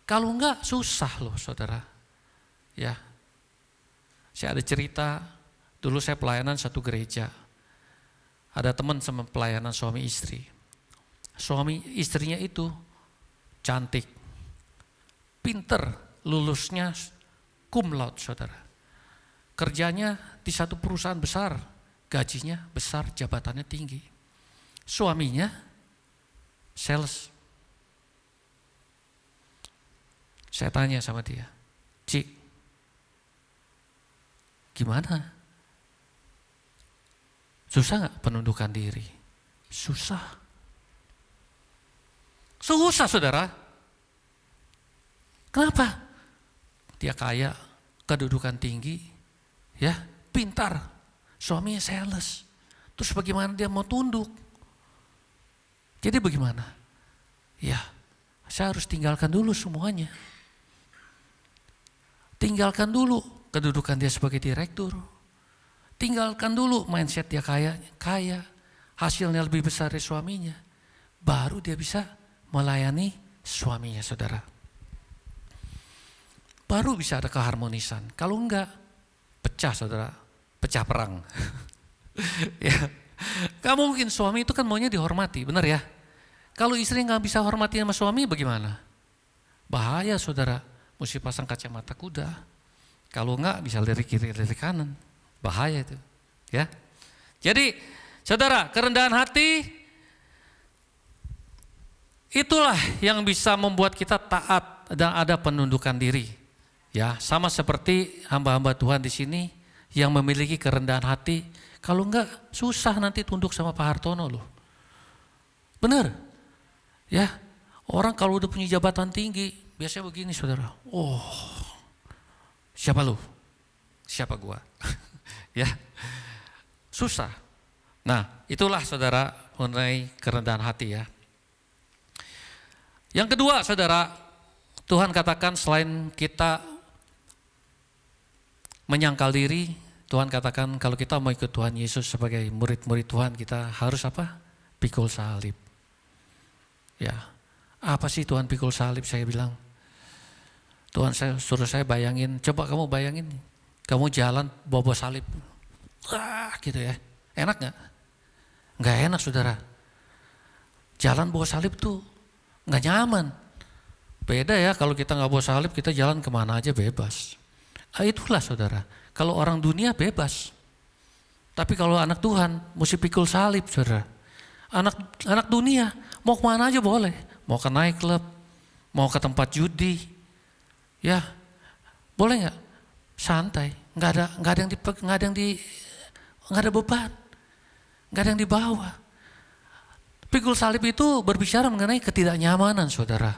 Kalau enggak, susah loh, saudara. Ya, saya ada cerita, dulu saya pelayanan satu gereja. Ada teman sama pelayanan suami istri. Suami istrinya itu cantik, pinter, lulusnya cum laude, saudara. Kerjanya di satu perusahaan besar, gajinya besar, jabatannya tinggi. Suaminya sales. Saya tanya sama dia, Ci, gimana? Susah gak penundukan diri? Susah. Susah, saudara. Kenapa? Dia kaya, kedudukan tinggi, ya, pintar. Suaminya sales. Terus bagaimana dia mau tunduk? Jadi bagaimana? Ya, saya harus tinggalkan dulu semuanya. Tinggalkan dulu kedudukan dia sebagai direktur. Tinggalkan dulu mindset dia kaya, hasilnya lebih besar dari suaminya. Baru dia bisa melayani suaminya, saudara. Baru bisa ada keharmonisan. Kalau enggak, pecah, saudara. Pecah perang. Ya, gak mungkin. Suami itu kan maunya dihormati, benar ya? Kalau istri gak bisa hormati sama suami, bagaimana? Bahaya, saudara. Mesti pasang kacamata kuda. Kalau enggak, bisa lirik kiri, lirik kanan. Bahaya itu, ya. Jadi, saudara, kerendahan hati itulah yang bisa membuat kita taat dan ada penundukan diri. Ya, sama seperti hamba-hamba Tuhan di sini yang memiliki kerendahan hati. Kalau enggak, susah nanti tunduk sama Pak Hartono loh. Benar? Ya, orang kalau udah punya jabatan tinggi, biasanya begini, saudara. Oh, siapa lu? Siapa gua? Ya, susah. Nah, itulah, saudara, mengenai kerendahan hati, ya. Yang kedua, saudara, Tuhan katakan selain kita menyangkal diri, Tuhan katakan kalau kita mau ikut Tuhan Yesus sebagai murid-murid Tuhan, kita harus apa? Pikul salib. Ya, apa sih Tuhan pikul salib? Saya bilang, Tuhan suruh saya bayangin, coba kamu bayangin, kamu jalan bawa salib, gitu ya, enak gak? Gak enak, saudara. Jalan bawa salib tuh gak nyaman. Beda ya kalau kita gak bawa salib, kita jalan kemana aja bebas. Itulah, saudara, kalau orang dunia bebas. Tapi kalau anak Tuhan mesti pikul salib, saudara. Anak dunia mau kemana aja boleh. Mau ke nightclub, mau ke tempat judi, ya boleh gak? Santai, nggak ada beban, nggak ada yang dibawa. Pikul salib itu berbicara mengenai ketidaknyamanan, saudara.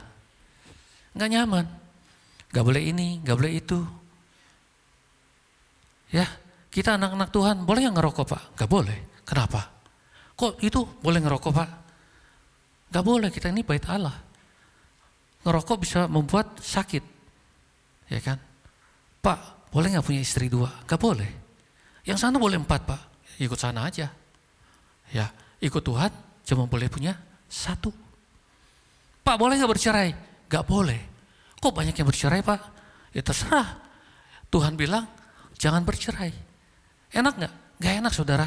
Nggak nyaman, nggak boleh ini, nggak boleh itu. Ya, kita anak-anak Tuhan boleh nggak ngerokok, Pak? Nggak boleh. Kenapa? Kok itu boleh ngerokok, Pak? Nggak boleh, kita ini bait Allah. Ngerokok bisa membuat sakit, ya kan? Pak, boleh nggak punya istri 2? Nggak boleh. Yang sana boleh 4, Pak. Ikut sana aja. Ya, ikut Tuhan cuma boleh punya 1. Pak, boleh nggak bercerai? Nggak boleh. Kok banyak yang bercerai, Pak? Ya terserah. Tuhan bilang jangan bercerai. Enak nggak? Nggak enak, saudara.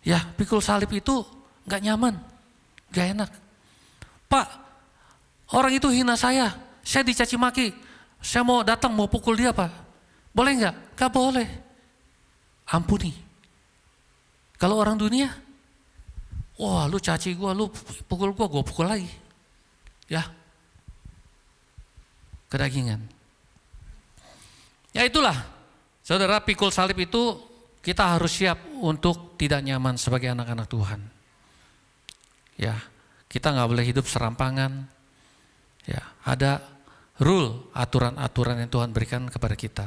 Ya, pikul salib itu nggak nyaman, nggak enak. Pak, orang itu hina saya dicaci maki. Saya mau datang, mau pukul dia, Pak. Boleh nggak? Nggak boleh. Ampuni. Kalau orang dunia, Wah, lu caci gua, lu pukul gua pukul lagi. Ya. Kedagingan. Ya itulah, saudara, pikul salib itu kita harus siap untuk tidak nyaman sebagai anak-anak Tuhan. Ya, kita nggak boleh hidup serampangan. Ya, ada rule, aturan-aturan yang Tuhan berikan kepada kita.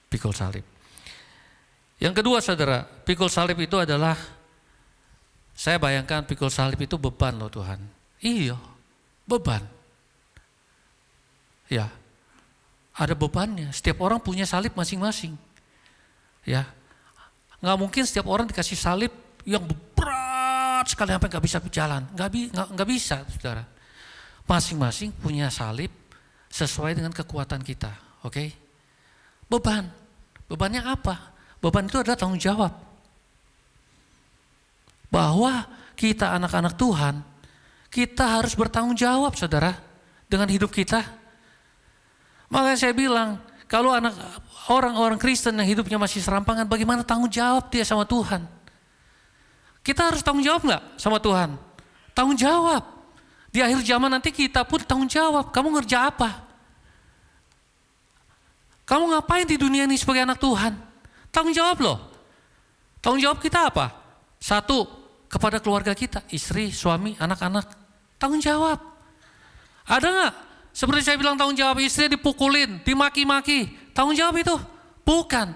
Pikul salib. Yang kedua, saudara, pikul salib itu adalah, saya bayangkan pikul salib itu beban loh Tuhan. Iya, beban. Ya, ada bebannya. Setiap orang punya salib masing-masing. Ya, nggak mungkin setiap orang dikasih salib yang berat sekali sampai nggak bisa berjalan. Nggak bisa, saudara. Masing-masing punya salib sesuai dengan kekuatan kita. Oke? Beban. Bebannya apa? Beban itu adalah tanggung jawab. Bahwa kita anak-anak Tuhan, kita harus bertanggung jawab, saudara, dengan hidup kita. Makanya saya bilang, kalau orang-orang Kristen yang hidupnya masih serampangan, bagaimana tanggung jawab dia sama Tuhan? Kita harus tanggung jawab nggak sama Tuhan? Tanggung jawab. Di akhir zaman nanti kita pun tanggung jawab. Kamu ngerja apa? Kamu ngapain di dunia ini sebagai anak Tuhan? Tanggung jawab loh. Tanggung jawab kita apa? Satu, kepada keluarga kita, istri, suami, anak-anak. Tanggung jawab. Ada nggak? Seperti saya bilang, tanggung jawab istri dipukulin, dimaki-maki. Tanggung jawab itu? Bukan.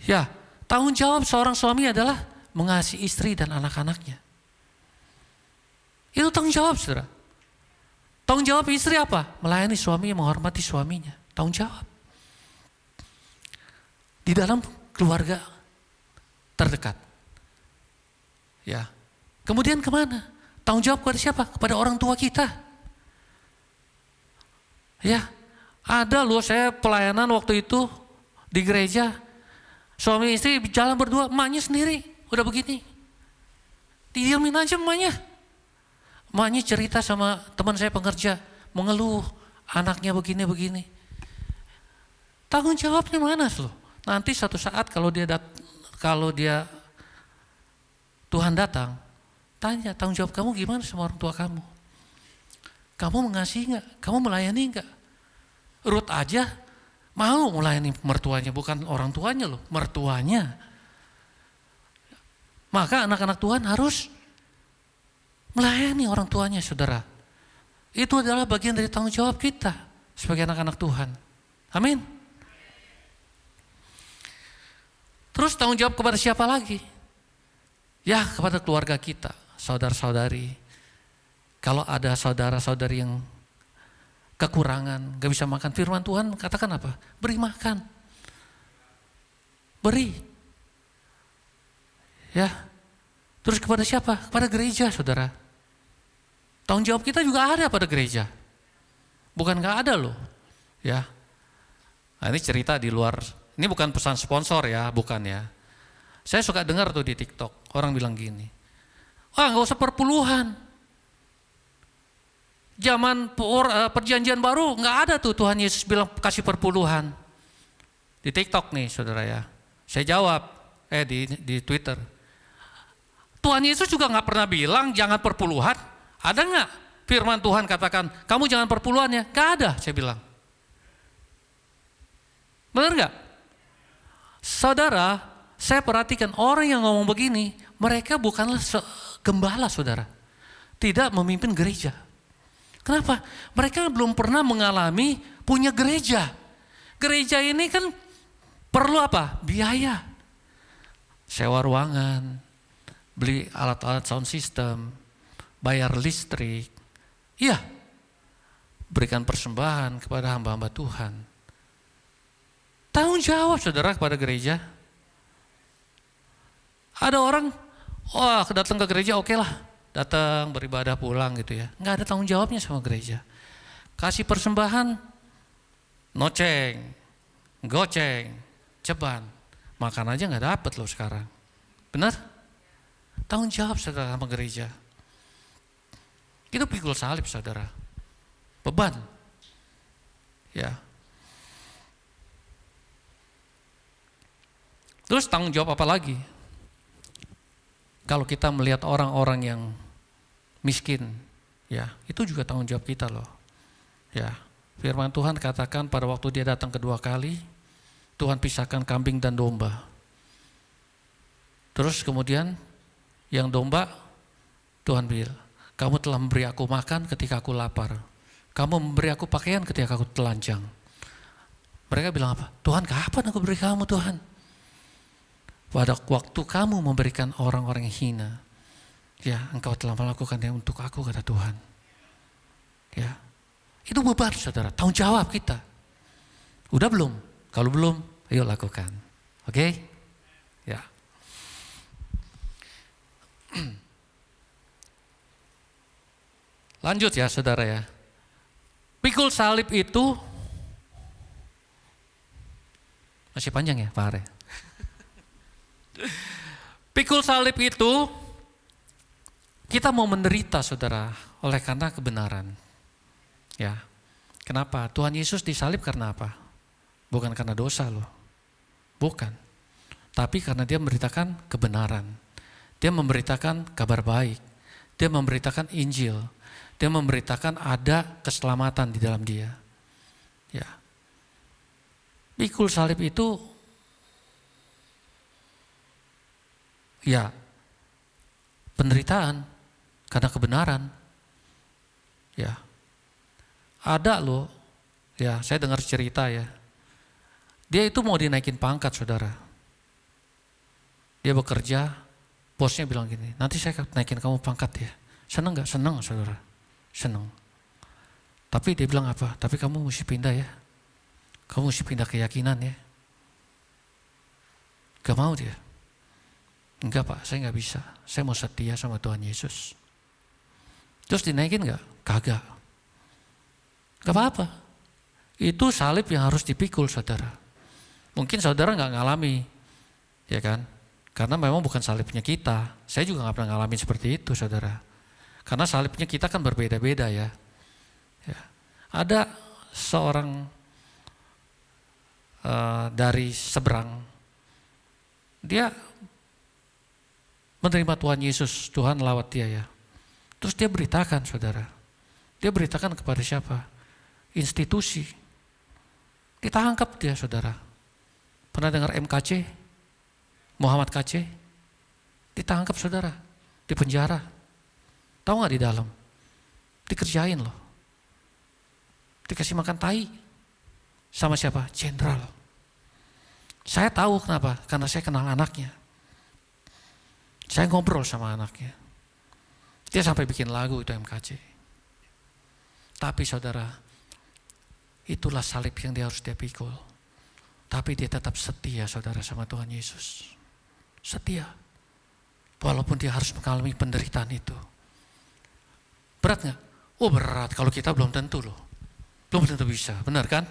Ya, tanggung jawab seorang suami adalah mengasihi istri dan anak-anaknya. Itu tanggung jawab, saudara. Tanggung jawab istri apa? Melayani suami, menghormati suaminya. Tanggung jawab. Di dalam keluarga terdekat. Ya. Kemudian kemana? Tanggung jawab kepada siapa? Kepada orang tua kita. Ya. Ada loh, saya pelayanan waktu itu di gereja. Suami istri jalan berdua, emaknya sendiri. Udah begini. Didiamin aja emaknya. Emaknya cerita sama teman saya pengerja, mengeluh, anaknya begini-begini. Tanggung jawabnya mana loh? Nanti suatu saat kalau dia Tuhan datang, tanya, tanggung jawab kamu gimana sama orang tua kamu? Kamu mengasihi nggak? Kamu melayani nggak? Ruth aja mau melayani mertuanya, bukan orang tuanya loh, mertuanya. Maka anak-anak Tuhan harus melayani orang tuanya, saudara. Itu adalah bagian dari tanggung jawab kita sebagai anak-anak Tuhan. Amin. Terus tanggung jawab kepada siapa lagi? Ya, kepada keluarga kita, saudara-saudari. Kalau ada saudara-saudari yang kekurangan, gak bisa makan, firman Tuhan katakan apa? Beri makan. Beri. Ya. Terus kepada siapa? Kepada gereja, saudara. Tanggung jawab kita juga ada pada gereja. Bukan gak ada loh. Ya. Nah, ini cerita di luar. Ini bukan pesan sponsor ya, bukan ya. Saya suka dengar tuh di TikTok, orang bilang gini. Wah, gak usah perpuluhan. Zaman perjanjian baru gak ada tuh Tuhan Yesus bilang kasih perpuluhan. Di TikTok nih, saudara ya. Saya jawab, di Twitter. Tuhan Yesus juga gak pernah bilang jangan perpuluhan. Ada gak firman Tuhan katakan, kamu jangan perpuluhan ya? Gak ada, saya bilang. Benar gak? Saudara, saya perhatikan orang yang ngomong begini, mereka bukanlah gembala, saudara. Tidak memimpin gereja. Kenapa? Mereka belum pernah mengalami punya gereja. Gereja ini kan perlu apa? Biaya. Sewa ruangan, beli alat-alat sound system, bayar listrik. Iya, berikan persembahan kepada hamba-hamba Tuhan. Tanggung jawab, saudara, kepada gereja. Ada orang, datang ke gereja oke lah, datang beribadah pulang gitu ya. Nggak ada tanggung jawabnya sama gereja. Kasih persembahan, noceng, goceng, ceban. Makan aja nggak dapet loh sekarang. Benar? Tanggung jawab, saudara, sama gereja. Itu pikul salib, saudara. Beban. Ya. Terus tanggung jawab apa lagi? kalau kita melihat orang-orang yang miskin, ya itu juga tanggung jawab kita loh. Ya, firman Tuhan katakan pada waktu dia datang kedua kali, Tuhan pisahkan kambing dan domba. Terus kemudian yang domba, Tuhan bilang, kamu telah memberi aku makan ketika aku lapar. Kamu memberi aku pakaian ketika aku telanjang. Mereka bilang apa? Tuhan, kapan aku beri kamu, Tuhan? Pada waktu kamu memberikan orang-orang yang hina, ya engkau telah melakukan yang untuk aku, kata Tuhan. Ya, itu beban saudara, tanggung jawab kita. Udah belum? Kalau belum, ayo lakukan. Oke? Ya. Lanjut ya saudara ya. Pikul salib itu masih panjang ya Pak Are. Pikul salib itu kita mau menderita saudara oleh karena kebenaran. Ya. Kenapa? Tuhan Yesus disalib karena apa? Bukan karena dosa loh. Bukan. Tapi karena dia memberitakan kebenaran. Dia memberitakan kabar baik. Dia memberitakan Injil. Dia memberitakan ada keselamatan di dalam dia. Ya. Pikul salib itu ya penderitaan karena kebenaran. Ya. Ada loh, ya saya dengar cerita ya. Dia itu mau dinaikin pangkat saudara. Dia bekerja, bosnya bilang gini, nanti saya naikin kamu pangkat ya. Seneng gak? Seneng saudara. Seneng. Tapi dia bilang apa? Tapi kamu mesti pindah ya. Kamu mesti pindah keyakinan ya. Gak mau dia. Enggak Pak, saya gak bisa. Saya mau setia sama Tuhan Yesus. Terus dinaikin gak? Kagak. Gak apa-apa. Itu salib yang harus dipikul saudara. Mungkin saudara gak ngalami. Ya kan? Karena memang bukan salibnya kita. Saya juga gak pernah ngalamin seperti itu saudara. Karena salibnya kita kan berbeda-beda ya. Ya. Ada seorang dari seberang, dia menerima Tuhan Yesus, Tuhan lawat dia ya. Terus dia beritakan saudara. Dia beritakan kepada siapa? Institusi. Ditangkap dia saudara. Pernah dengar MKC? Muhammad KC? Ditangkap saudara. Di penjara. Tahu gak di dalam? Dikerjain loh. Dikasih makan tai. Sama siapa? Jenderal. Saya tahu kenapa? Karena saya kenal anaknya. Saya ngobrol sama anaknya. Dia sampai bikin lagu itu MKC. Tapi saudara, itulah salib yang dia harus dia pikul. Tapi dia tetap setia saudara sama Tuhan Yesus. Setia. Walaupun dia harus mengalami penderitaan itu. Berat gak? Oh berat, kalau kita belum tentu loh. Belum tentu bisa, benar kan?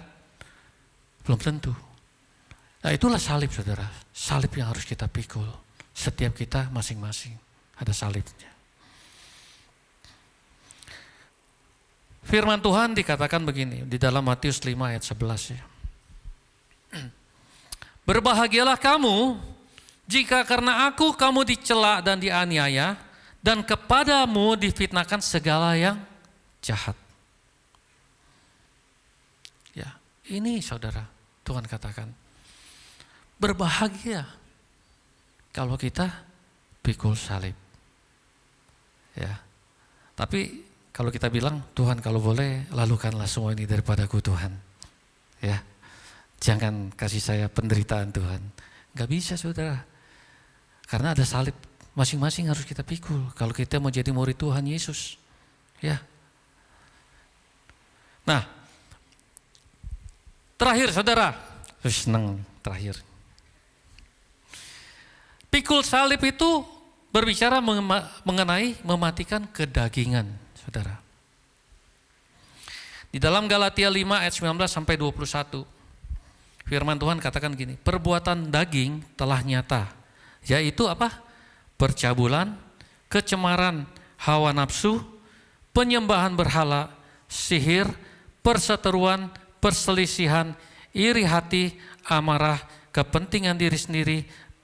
Belum tentu. Nah itulah salib saudara. Salib yang harus kita pikul. Setiap kita masing-masing ada salibnya. Firman Tuhan dikatakan begini di dalam Matius 5 ayat 11 ya. Berbahagialah kamu jika karena aku kamu dicela dan dianiaya dan kepadamu difitnahkan segala yang jahat. Ya, ini saudara Tuhan katakan. Berbahagia kalau kita pikul salib. Ya. Tapi kalau kita bilang, Tuhan kalau boleh lalukanlah semua ini daripadaku Tuhan. Ya. Jangan kasih saya penderitaan Tuhan. Gak bisa saudara. Karena ada salib masing-masing harus kita pikul. Kalau kita mau jadi murid Tuhan Yesus. Ya. Nah. Terakhir saudara. Senang terakhir. Pikul salib itu berbicara mengenai mematikan kedagingan, saudara. Di dalam Galatia 5 ayat 19 sampai 21, firman Tuhan katakan gini, perbuatan daging telah nyata, yaitu apa? Percabulan, kecemaran hawa nafsu, penyembahan berhala, sihir, perseteruan, perselisihan, iri hati, amarah, kepentingan diri sendiri,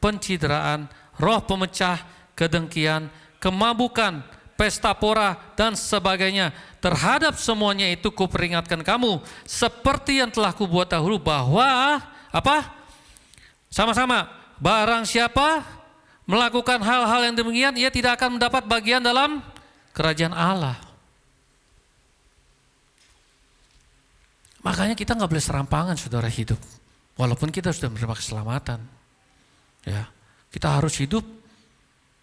pencideraan, roh pemecah, kedengkian, kemabukan, pesta pora, dan sebagainya. Terhadap semuanya itu kuperingatkan kamu, seperti yang telah kubuat dahulu, bahwa apa? Sama-sama, barang siapa melakukan hal-hal yang demikian, ia tidak akan mendapat bagian dalam kerajaan Allah. Makanya kita nggak boleh serampangan, saudara, hidup. Walaupun kita sudah menerima keselamatan, ya, kita harus hidup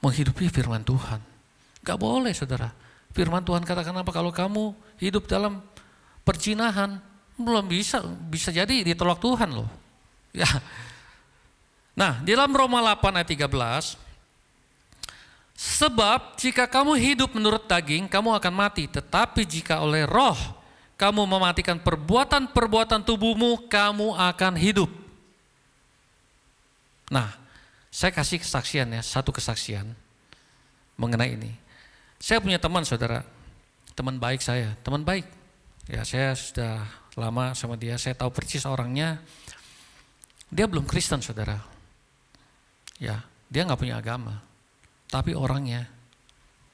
menghidupi firman Tuhan. Gak boleh, saudara. Firman Tuhan katakan apa? Kalau kamu hidup dalam perzinahan, belum bisa jadi ditolak Tuhan loh. Ya. Nah, di dalam Roma 8 ayat 13, sebab jika kamu hidup menurut daging, kamu akan mati. Tetapi jika oleh roh kamu mematikan perbuatan-perbuatan tubuhmu, kamu akan hidup. Nah, saya kasih kesaksian ya, satu kesaksian mengenai ini. Saya punya teman, saudara, teman baik saya, teman baik. Ya, saya sudah lama sama dia, saya tahu persis orangnya. Dia belum Kristen, saudara. Ya, dia nggak punya agama, tapi orangnya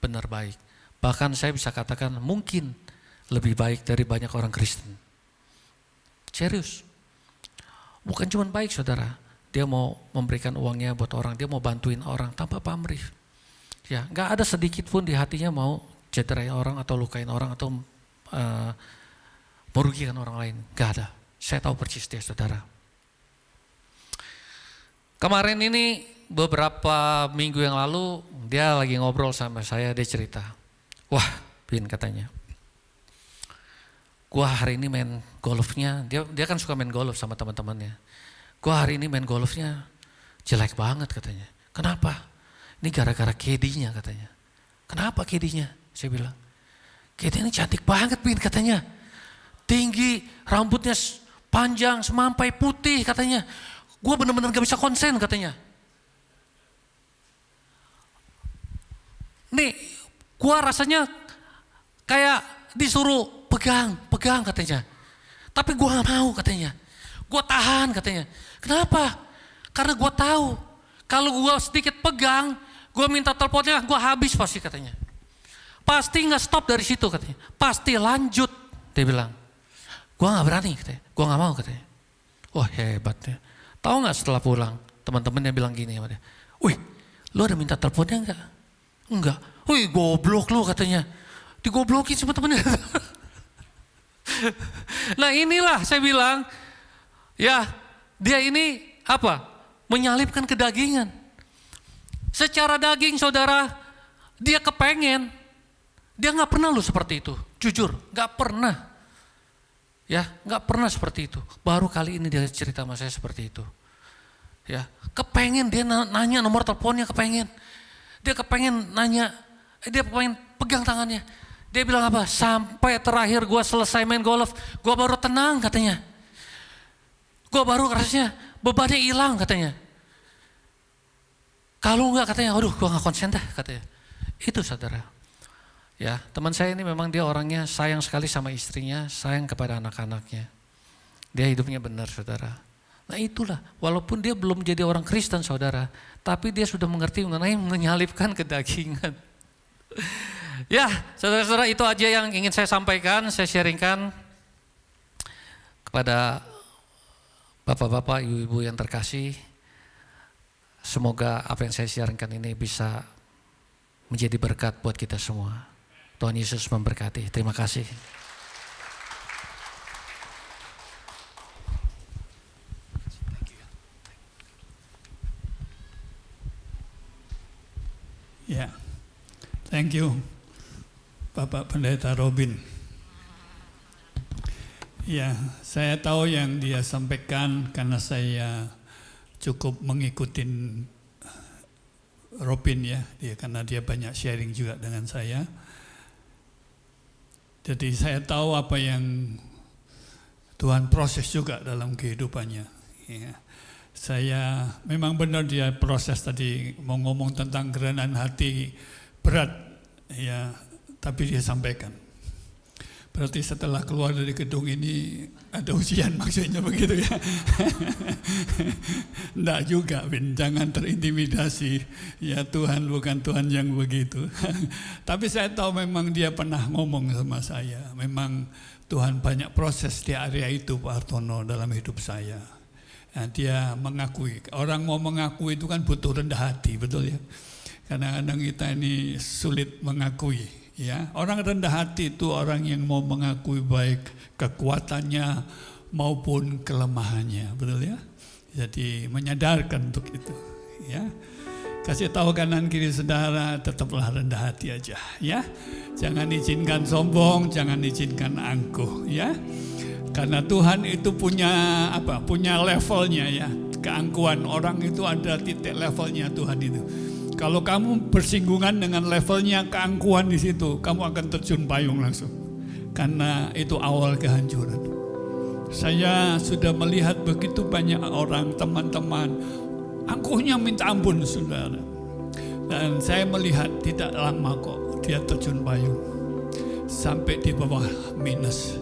benar baik. Bahkan saya bisa katakan mungkin lebih baik dari banyak orang Kristen. Serius. Bukan cuma baik, saudara. Dia mau memberikan uangnya buat orang, dia mau bantuin orang tanpa pamrih. Ya, nggak ada sedikit pun di hatinya mau cederai orang atau lukain orang atau merugikan orang lain. Nggak ada. Saya tahu persis dia, saudara. Kemarin ini beberapa minggu yang lalu dia lagi ngobrol sama saya, dia cerita, wah Bin, katanya, gua hari ini main golfnya, dia kan suka main golf sama teman-temannya. Gua hari ini main golfnya jelek banget, katanya. Kenapa? Ini gara-gara KD-nya, katanya. Kenapa KD-nya? Saya bilang, KD ini cantik banget, Bin, katanya. Tinggi, rambutnya panjang, semampai, putih, katanya. Gue bener-bener gak bisa konsen, katanya. Nih, gue rasanya kayak disuruh pegang, katanya. Tapi gue gak mau, katanya. Gue tahan, katanya. Kenapa? Karena gue tahu kalau gue sedikit pegang, gue minta teleponnya, gue habis pasti, katanya. Pasti gak stop dari situ, katanya. Pasti lanjut, dia bilang. Gue gak berani, katanya. Gue gak mau, katanya. Wah, hebat ya. Tahu gak setelah pulang, teman-temannya bilang gini sama dia. Wih, lu ada minta teleponnya enggak? Enggak. Wih, goblok lu, katanya. Digoblokin sama temennya. Nah, inilah saya bilang, ya, dia ini apa? Menyalipkan kedagingan. Secara daging, saudara, dia kepengen. Dia gak pernah loh seperti itu. Jujur, gak pernah. Ya, gak pernah seperti itu. Baru kali ini dia cerita sama saya seperti itu. Ya, kepengen, dia nanya nomor teleponnya, kepengen. Dia kepengen nanya, dia pengen pegang tangannya. Dia bilang apa? Sampai terakhir gue selesai main golf, gue baru tenang, katanya. Gue baru rasanya bebannya hilang, katanya. Kalau enggak, katanya, aduh gue gak konsen dah, katanya. Itu, saudara. Ya, teman saya ini memang dia orangnya sayang sekali sama istrinya, sayang kepada anak-anaknya. Dia hidupnya benar, saudara. Nah itulah, walaupun dia belum jadi orang Kristen, saudara, tapi dia sudah mengerti mengenai menyalipkan kedagingan. Ya, saudara-saudara, itu aja yang ingin saya sampaikan, saya sharingkan kepada bapak-bapak, ibu-ibu yang terkasih. Semoga apa yang saya sharingkan ini bisa menjadi berkat buat kita semua. Tuhan Yesus memberkati. Terima kasih. Ya, thank you Bapak Pendeta Robin. Ya, saya tahu yang dia sampaikan karena saya cukup mengikuti Robin ya, karena dia banyak sharing juga dengan saya. Jadi saya tahu apa yang Tuhan proses juga dalam kehidupannya. Ya. Saya memang benar dia proses tadi mau ngomong tentang kerendahan hati berat, ya, tapi dia sampaikan Berarti setelah keluar dari gedung ini ada ujian maksudnya begitu ya. Enggak juga, Vin, jangan terintimidasi. Ya Tuhan bukan Tuhan yang begitu. Tapi saya tahu memang dia pernah ngomong sama saya. Memang Tuhan banyak proses di area itu Pak Hartono dalam hidup saya. Nah, dia mengakui, orang mau mengakui itu kan butuh rendah hati, betul ya. Kadang-kadang kita ini sulit mengakui. Ya, orang rendah hati itu orang yang mau mengakui baik kekuatannya maupun kelemahannya, betul ya? Jadi menyadarkan untuk itu, ya. Kasih tahu kanan kiri saudara, tetaplah rendah hati aja, ya. Jangan izinkan sombong, jangan izinkan angkuh, ya. Karena Tuhan itu punya apa? Punya levelnya ya. Keangkuhan orang itu ada titik levelnya Tuhan itu. Kalau kamu bersinggungan dengan levelnya keangkuhan di situ, kamu akan terjun payung langsung. Karena itu awal kehancuran. Saya sudah melihat begitu banyak orang, teman-teman, angkuhnya minta ampun, saudara. Dan saya melihat tidak lama kok dia terjun payung. Sampai di bawah minus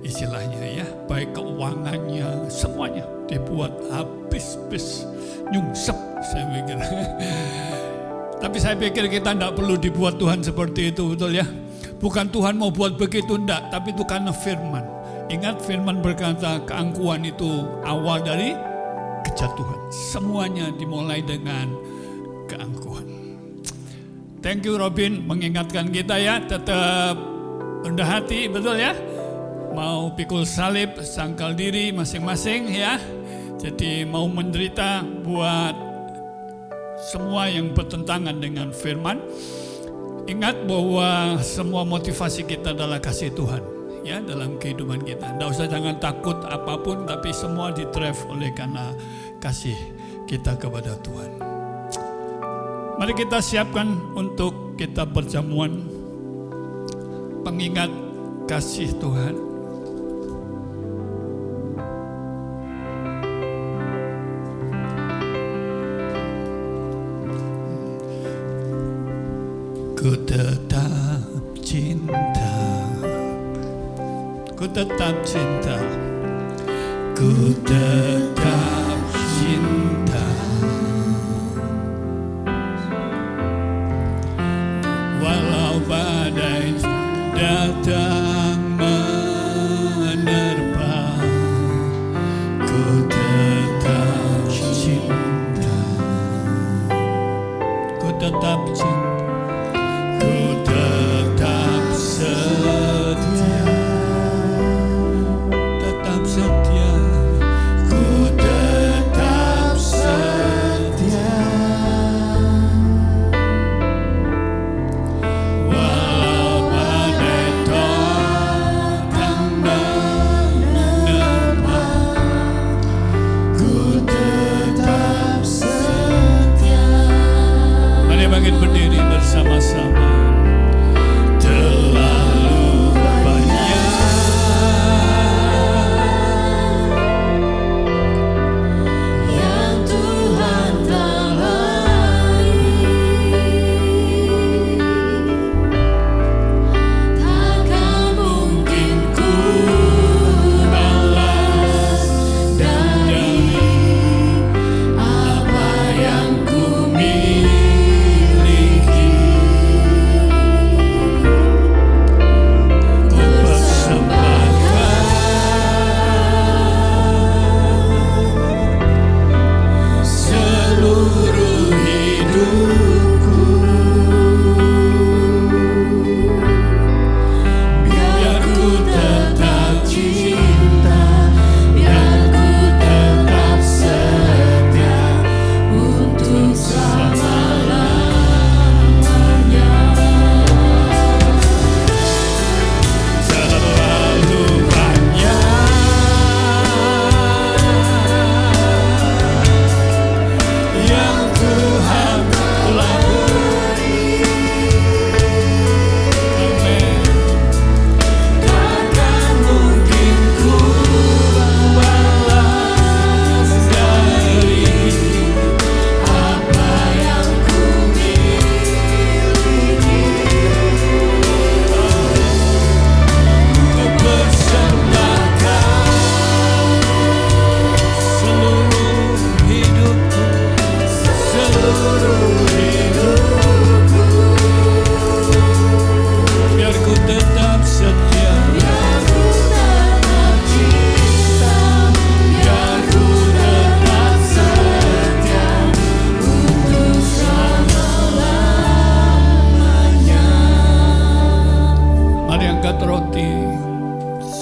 istilahnya ya. Baik keuangannya, semuanya dibuat habis-habis, nyungsep saya pikir. Tapi saya pikir kita tidak perlu dibuat Tuhan seperti itu, betul ya. Bukan Tuhan mau buat begitu, enggak. Tapi itu karena firman. Ingat firman berkata keangkuhan itu awal dari kejatuhan. Semuanya dimulai dengan keangkuhan. Thank you Robin mengingatkan kita ya. Tetap rendah hati, betul ya. Mau pikul salib, sangkal diri masing-masing ya. Jadi mau menderita buat semua yang bertentangan dengan firman. Ingat bahwa semua motivasi kita adalah kasih Tuhan ya dalam kehidupan kita. Tidak usah jangan takut apapun, tapi semua di-drive oleh karena kasih kita kepada Tuhan. Mari kita siapkan untuk kita perjamuan pengingat kasih Tuhan. Ku tetap cinta, ku tetap cinta, ku tetap cinta. Walau badai datang menerpa, ku tetap cinta, ku tetap cinta.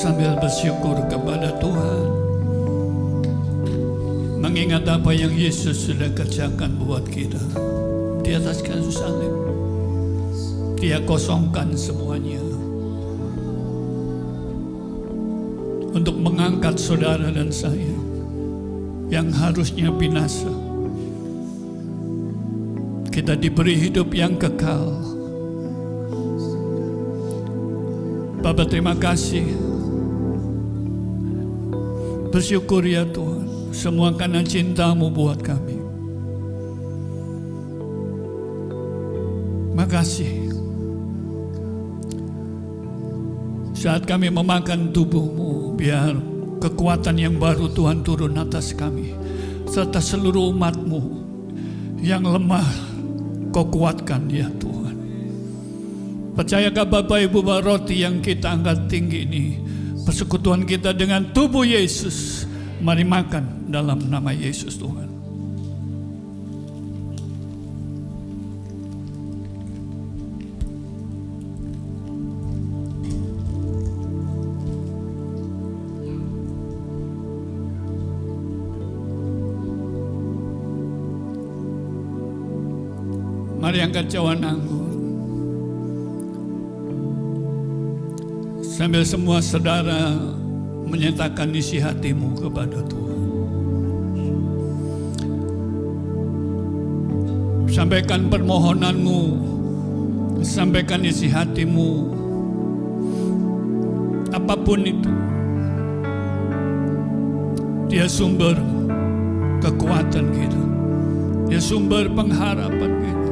sambil bersyukur kepada Tuhan, mengingat apa yang Yesus sudah kerjakan buat kita di atas kayu salib. Dia kosongkan semuanya untuk mengangkat saudara dan saya yang harusnya binasa. Kita diberi hidup yang kekal. Bapa, terima kasih. Bersyukur ya Tuhan, semua karena cinta-Mu buat kami. Makasih. Saat kami memakan tubuh-Mu, biar kekuatan yang baru Tuhan turun atas kami, serta seluruh umat-Mu yang lemah, Kau kuatkan ya Tuhan. Percayakah Bapak Ibu bahwa roti yang kita angkat tinggi ini persekutuan kita dengan tubuh Yesus? Mari makan dalam nama Yesus Tuhan. Mari angkat cawan anggur. Sambil semua saudara menyatakan isi hatimu kepada Tuhan. Sampaikan permohonanmu, sampaikan isi hatimu, apapun itu. Dia sumber kekuatan kita, dia sumber pengharapan kita.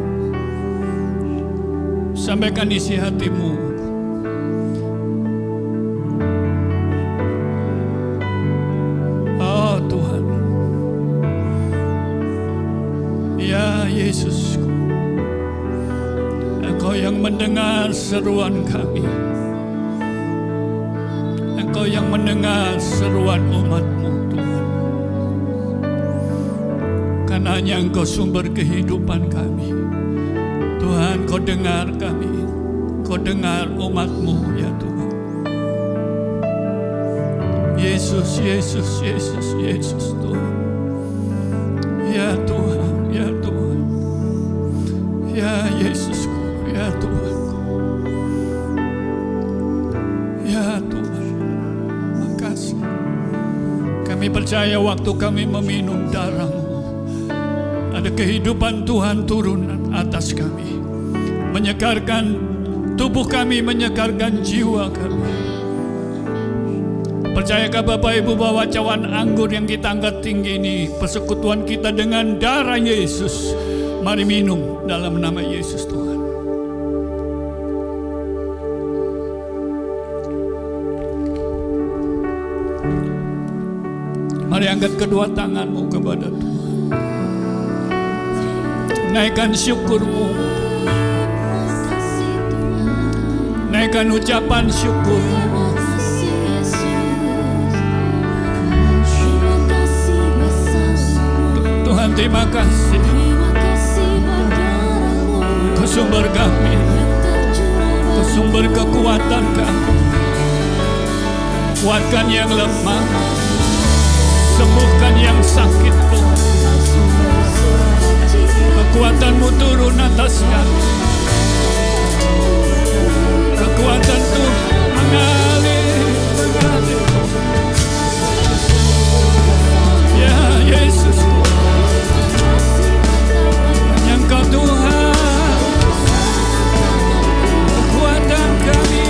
Sampaikan isi hatimu. Oh Tuhan, ya Yesusku, Engkau yang mendengar seruan kami, Engkau yang mendengar seruan umat-Mu Tuhan. Karena hanya Engkau sumber kehidupan kami Tuhan. Kau dengar kami, Kau dengar umat-Mu ya Tuhan. Yesus, Yesus, Yesus, Yesus Tuhan. Ya Tuhan, ya Tuhan, ya Yesusku, ya Tuhanku, ya Tuhan. Makasih. Kami percaya waktu kami meminum darah-Mu, ada kehidupan Tuhan turun atas kami, menyegarkan tubuh kami, menyegarkan jiwa kami. Percayakah Bapak Ibu bahwa cawan anggur yang kita angkat tinggi ini persekutuan kita dengan darah Yesus? Mari minum dalam nama Yesus Tuhan. Mari angkat kedua tanganmu kepada Tuhan. Naikkan syukurmu, naikkan ucapan syukurmu. Tuhan, terima kasih. Kau sumber kami, Kau sumber kekuatan kami. Kuatkan yang lemah, sembuhkan yang sakit Tuhan. Kekuatan-Mu turun atas kami. Kekuatan Tuhan mengalir, mengalir. Ya Yesus, hanya Engkau Tuhan. Kekuatan kami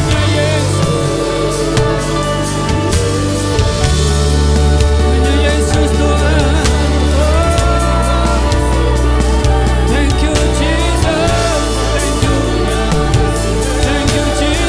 hanya Yesus. Hanya Yesus Tuhan. Thank you Jesus. Thank you. Thank you Jesus.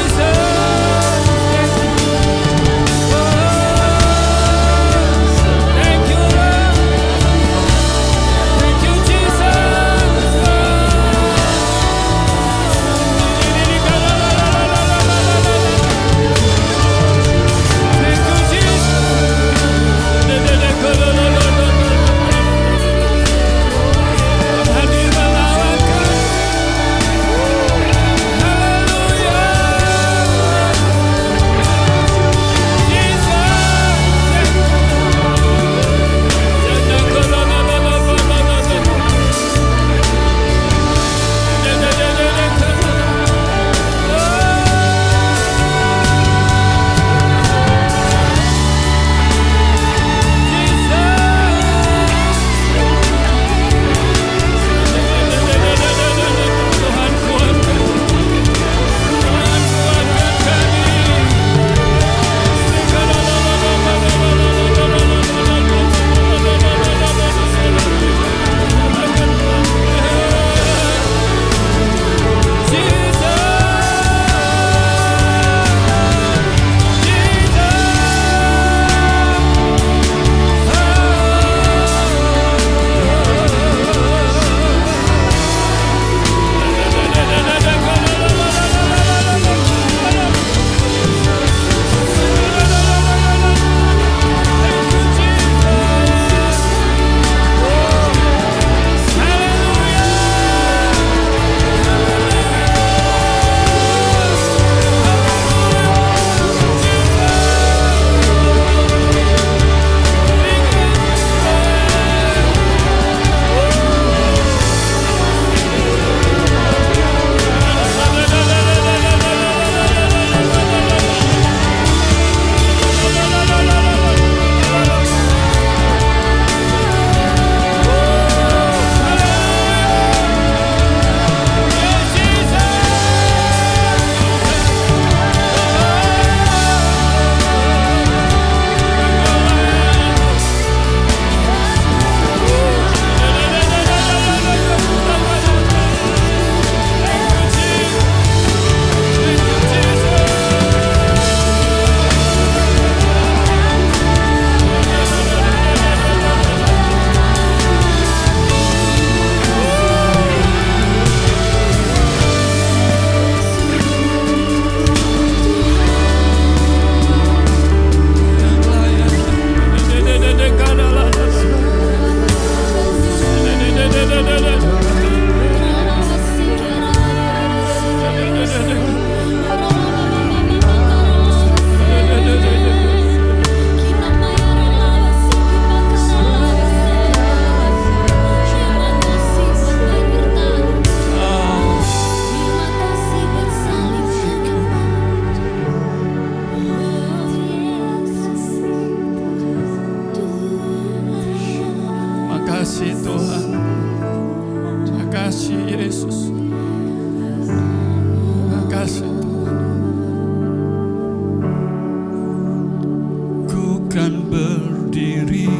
berdiri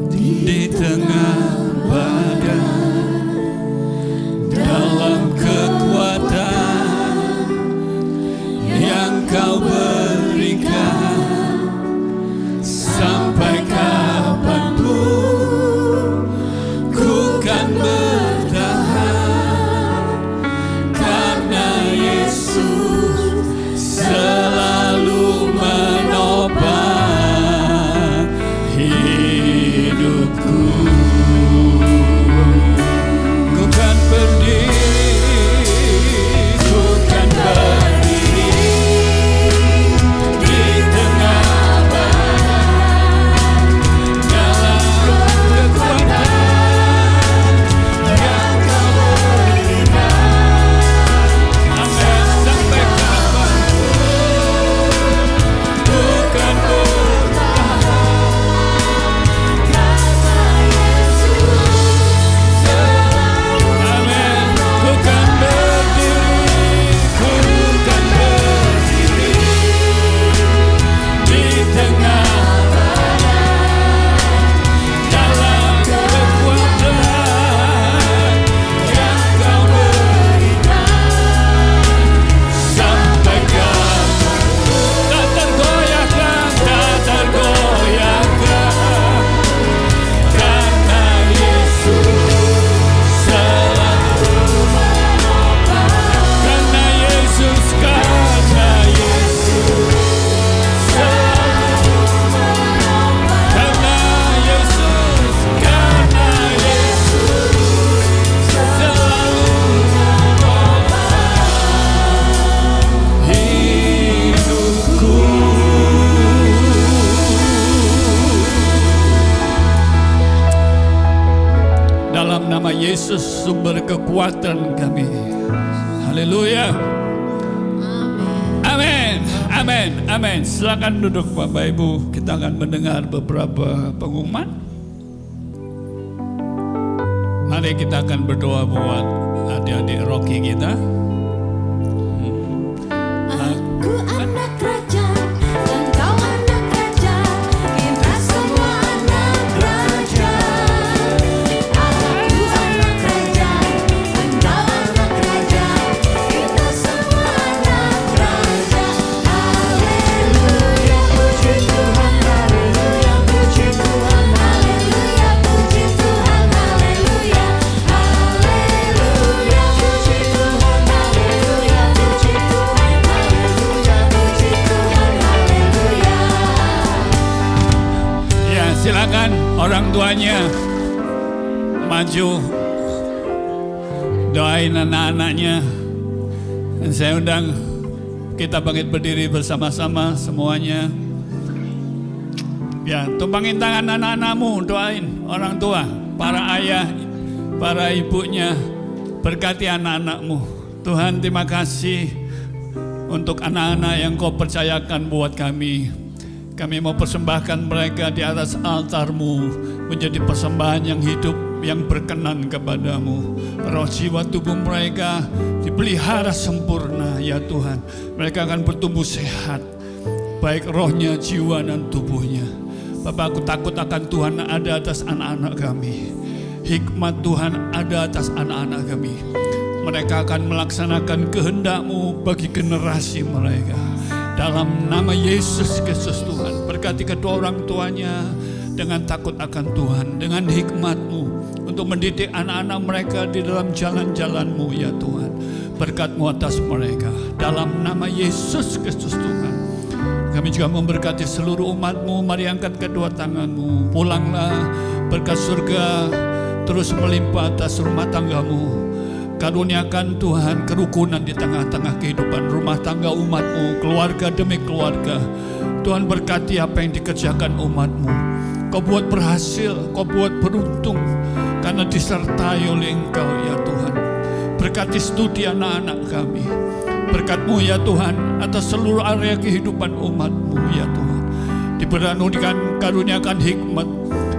di tengah badai dalam kekuatan yang Kau berikan sampai kapanpun ku kan bertahan karena Yesus selalu menopang hidupku. Ku kan berdiri, ku kan berdiri di tengah badai dalam kekuatan yang Kau berikan. Amin. Sampai kapanpun ku kan bertahan karena Yesus selalu. Amin. Ku kan berdiri, ku kan berdiri di tengah badai dalam kekuatan yang Kau berikan sampai kapanpun. Tak tergoyahkan, tak tergoyahkan karena Yesus selalu menopang. Karena Yesus selalu menopang. Karena Yesus selalu menopang hidupku. Dalam nama Yesus sumber kekuatan kami. Haleluya. Amin. Amin. Amin. Silakan duduk Bapak Ibu. Kita akan mendengar beberapa pengumuman. Mari kita akan berdoa buat adik-adik Rocky kita. Aku anak raja, engkau anak raja, kita semua anak raja. Aku anak raja, engkau anak raja, kita semua anak raja. Haleluya, puji Tuhan, haleluya, puji Tuhan, haleluya, puji Tuhan, haleluya, haleluya, puji Tuhan, haleluya, puji Tuhan, haleluya, puji Tuhan, haleluya. Ya, silakan orang tuanya maju doain anak-anaknya. Dan saya undang kita bangkit berdiri bersama-sama semuanya. Ya, tumpangin tangan anak-anakmu, doain orang tua, para ayah, para ibunya, berkati anak-anakmu. Tuhan, terima kasih untuk anak-anak yang Kau percayakan buat kami. Kami mau persembahkan mereka di atas altar-Mu menjadi persembahan yang hidup, yang berkenan kepadamu. Roh jiwa tubuh mereka dipelihara sempurna ya Tuhan. Mereka akan bertumbuh sehat, baik rohnya, jiwa dan tubuhnya. Bapak, aku takut akan Tuhan ada atas anak-anak kami. Hikmat Tuhan ada atas anak-anak kami. Mereka akan melaksanakan kehendak-Mu bagi generasi mereka. Dalam nama Yesus Kristus Tuhan, berkati kedua orang tuanya dengan takut akan Tuhan, dengan hikmat-Mu untuk mendidik anak-anak mereka di dalam jalan-jalan-Mu ya Tuhan. Berkat-Mu atas mereka, dalam nama Yesus Kristus Tuhan. Kami juga memberkati seluruh umat-Mu. Mari angkat kedua tangan-Mu, pulanglah, berkat surga terus melimpah atas rumah tangga-Mu. Karuniakan Tuhan kerukunan di tengah-tengah kehidupan rumah tangga umat-Mu, keluarga demi keluarga. Tuhan berkati apa yang dikerjakan umat-Mu. Kau buat berhasil, Kau buat beruntung, karena disertai oleh Engkau ya Tuhan. Berkati studi anak-anak kami. Berkat-Mu ya Tuhan atas seluruh area kehidupan umat-Mu ya Tuhan. Diberanikan karuniakan hikmat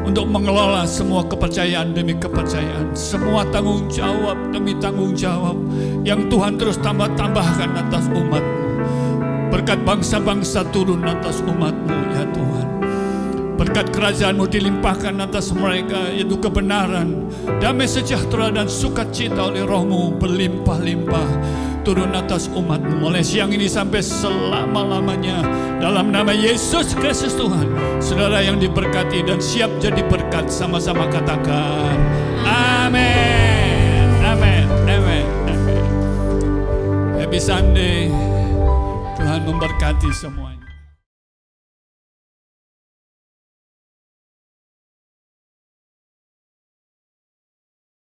untuk mengelola semua kepercayaan demi kepercayaan, semua tanggung jawab demi tanggung jawab yang Tuhan terus tambah-tambahkan atas umat-Mu. Berkat bangsa-bangsa turun atas umat-Mu ya Tuhan. Berkat kerajaan-Mu dilimpahkan atas mereka, yaitu kebenaran, damai sejahtera dan sukacita oleh Roh-Mu berlimpah-limpah turun atas umat-Mu mulai siang ini sampai selama-lamanya. Dalam nama Yesus Kristus Tuhan, saudara yang diberkati dan siap jadi berkat, sama-sama katakan amin, amin, amin, amin. Happy Sunday. Tuhan memberkati semuanya.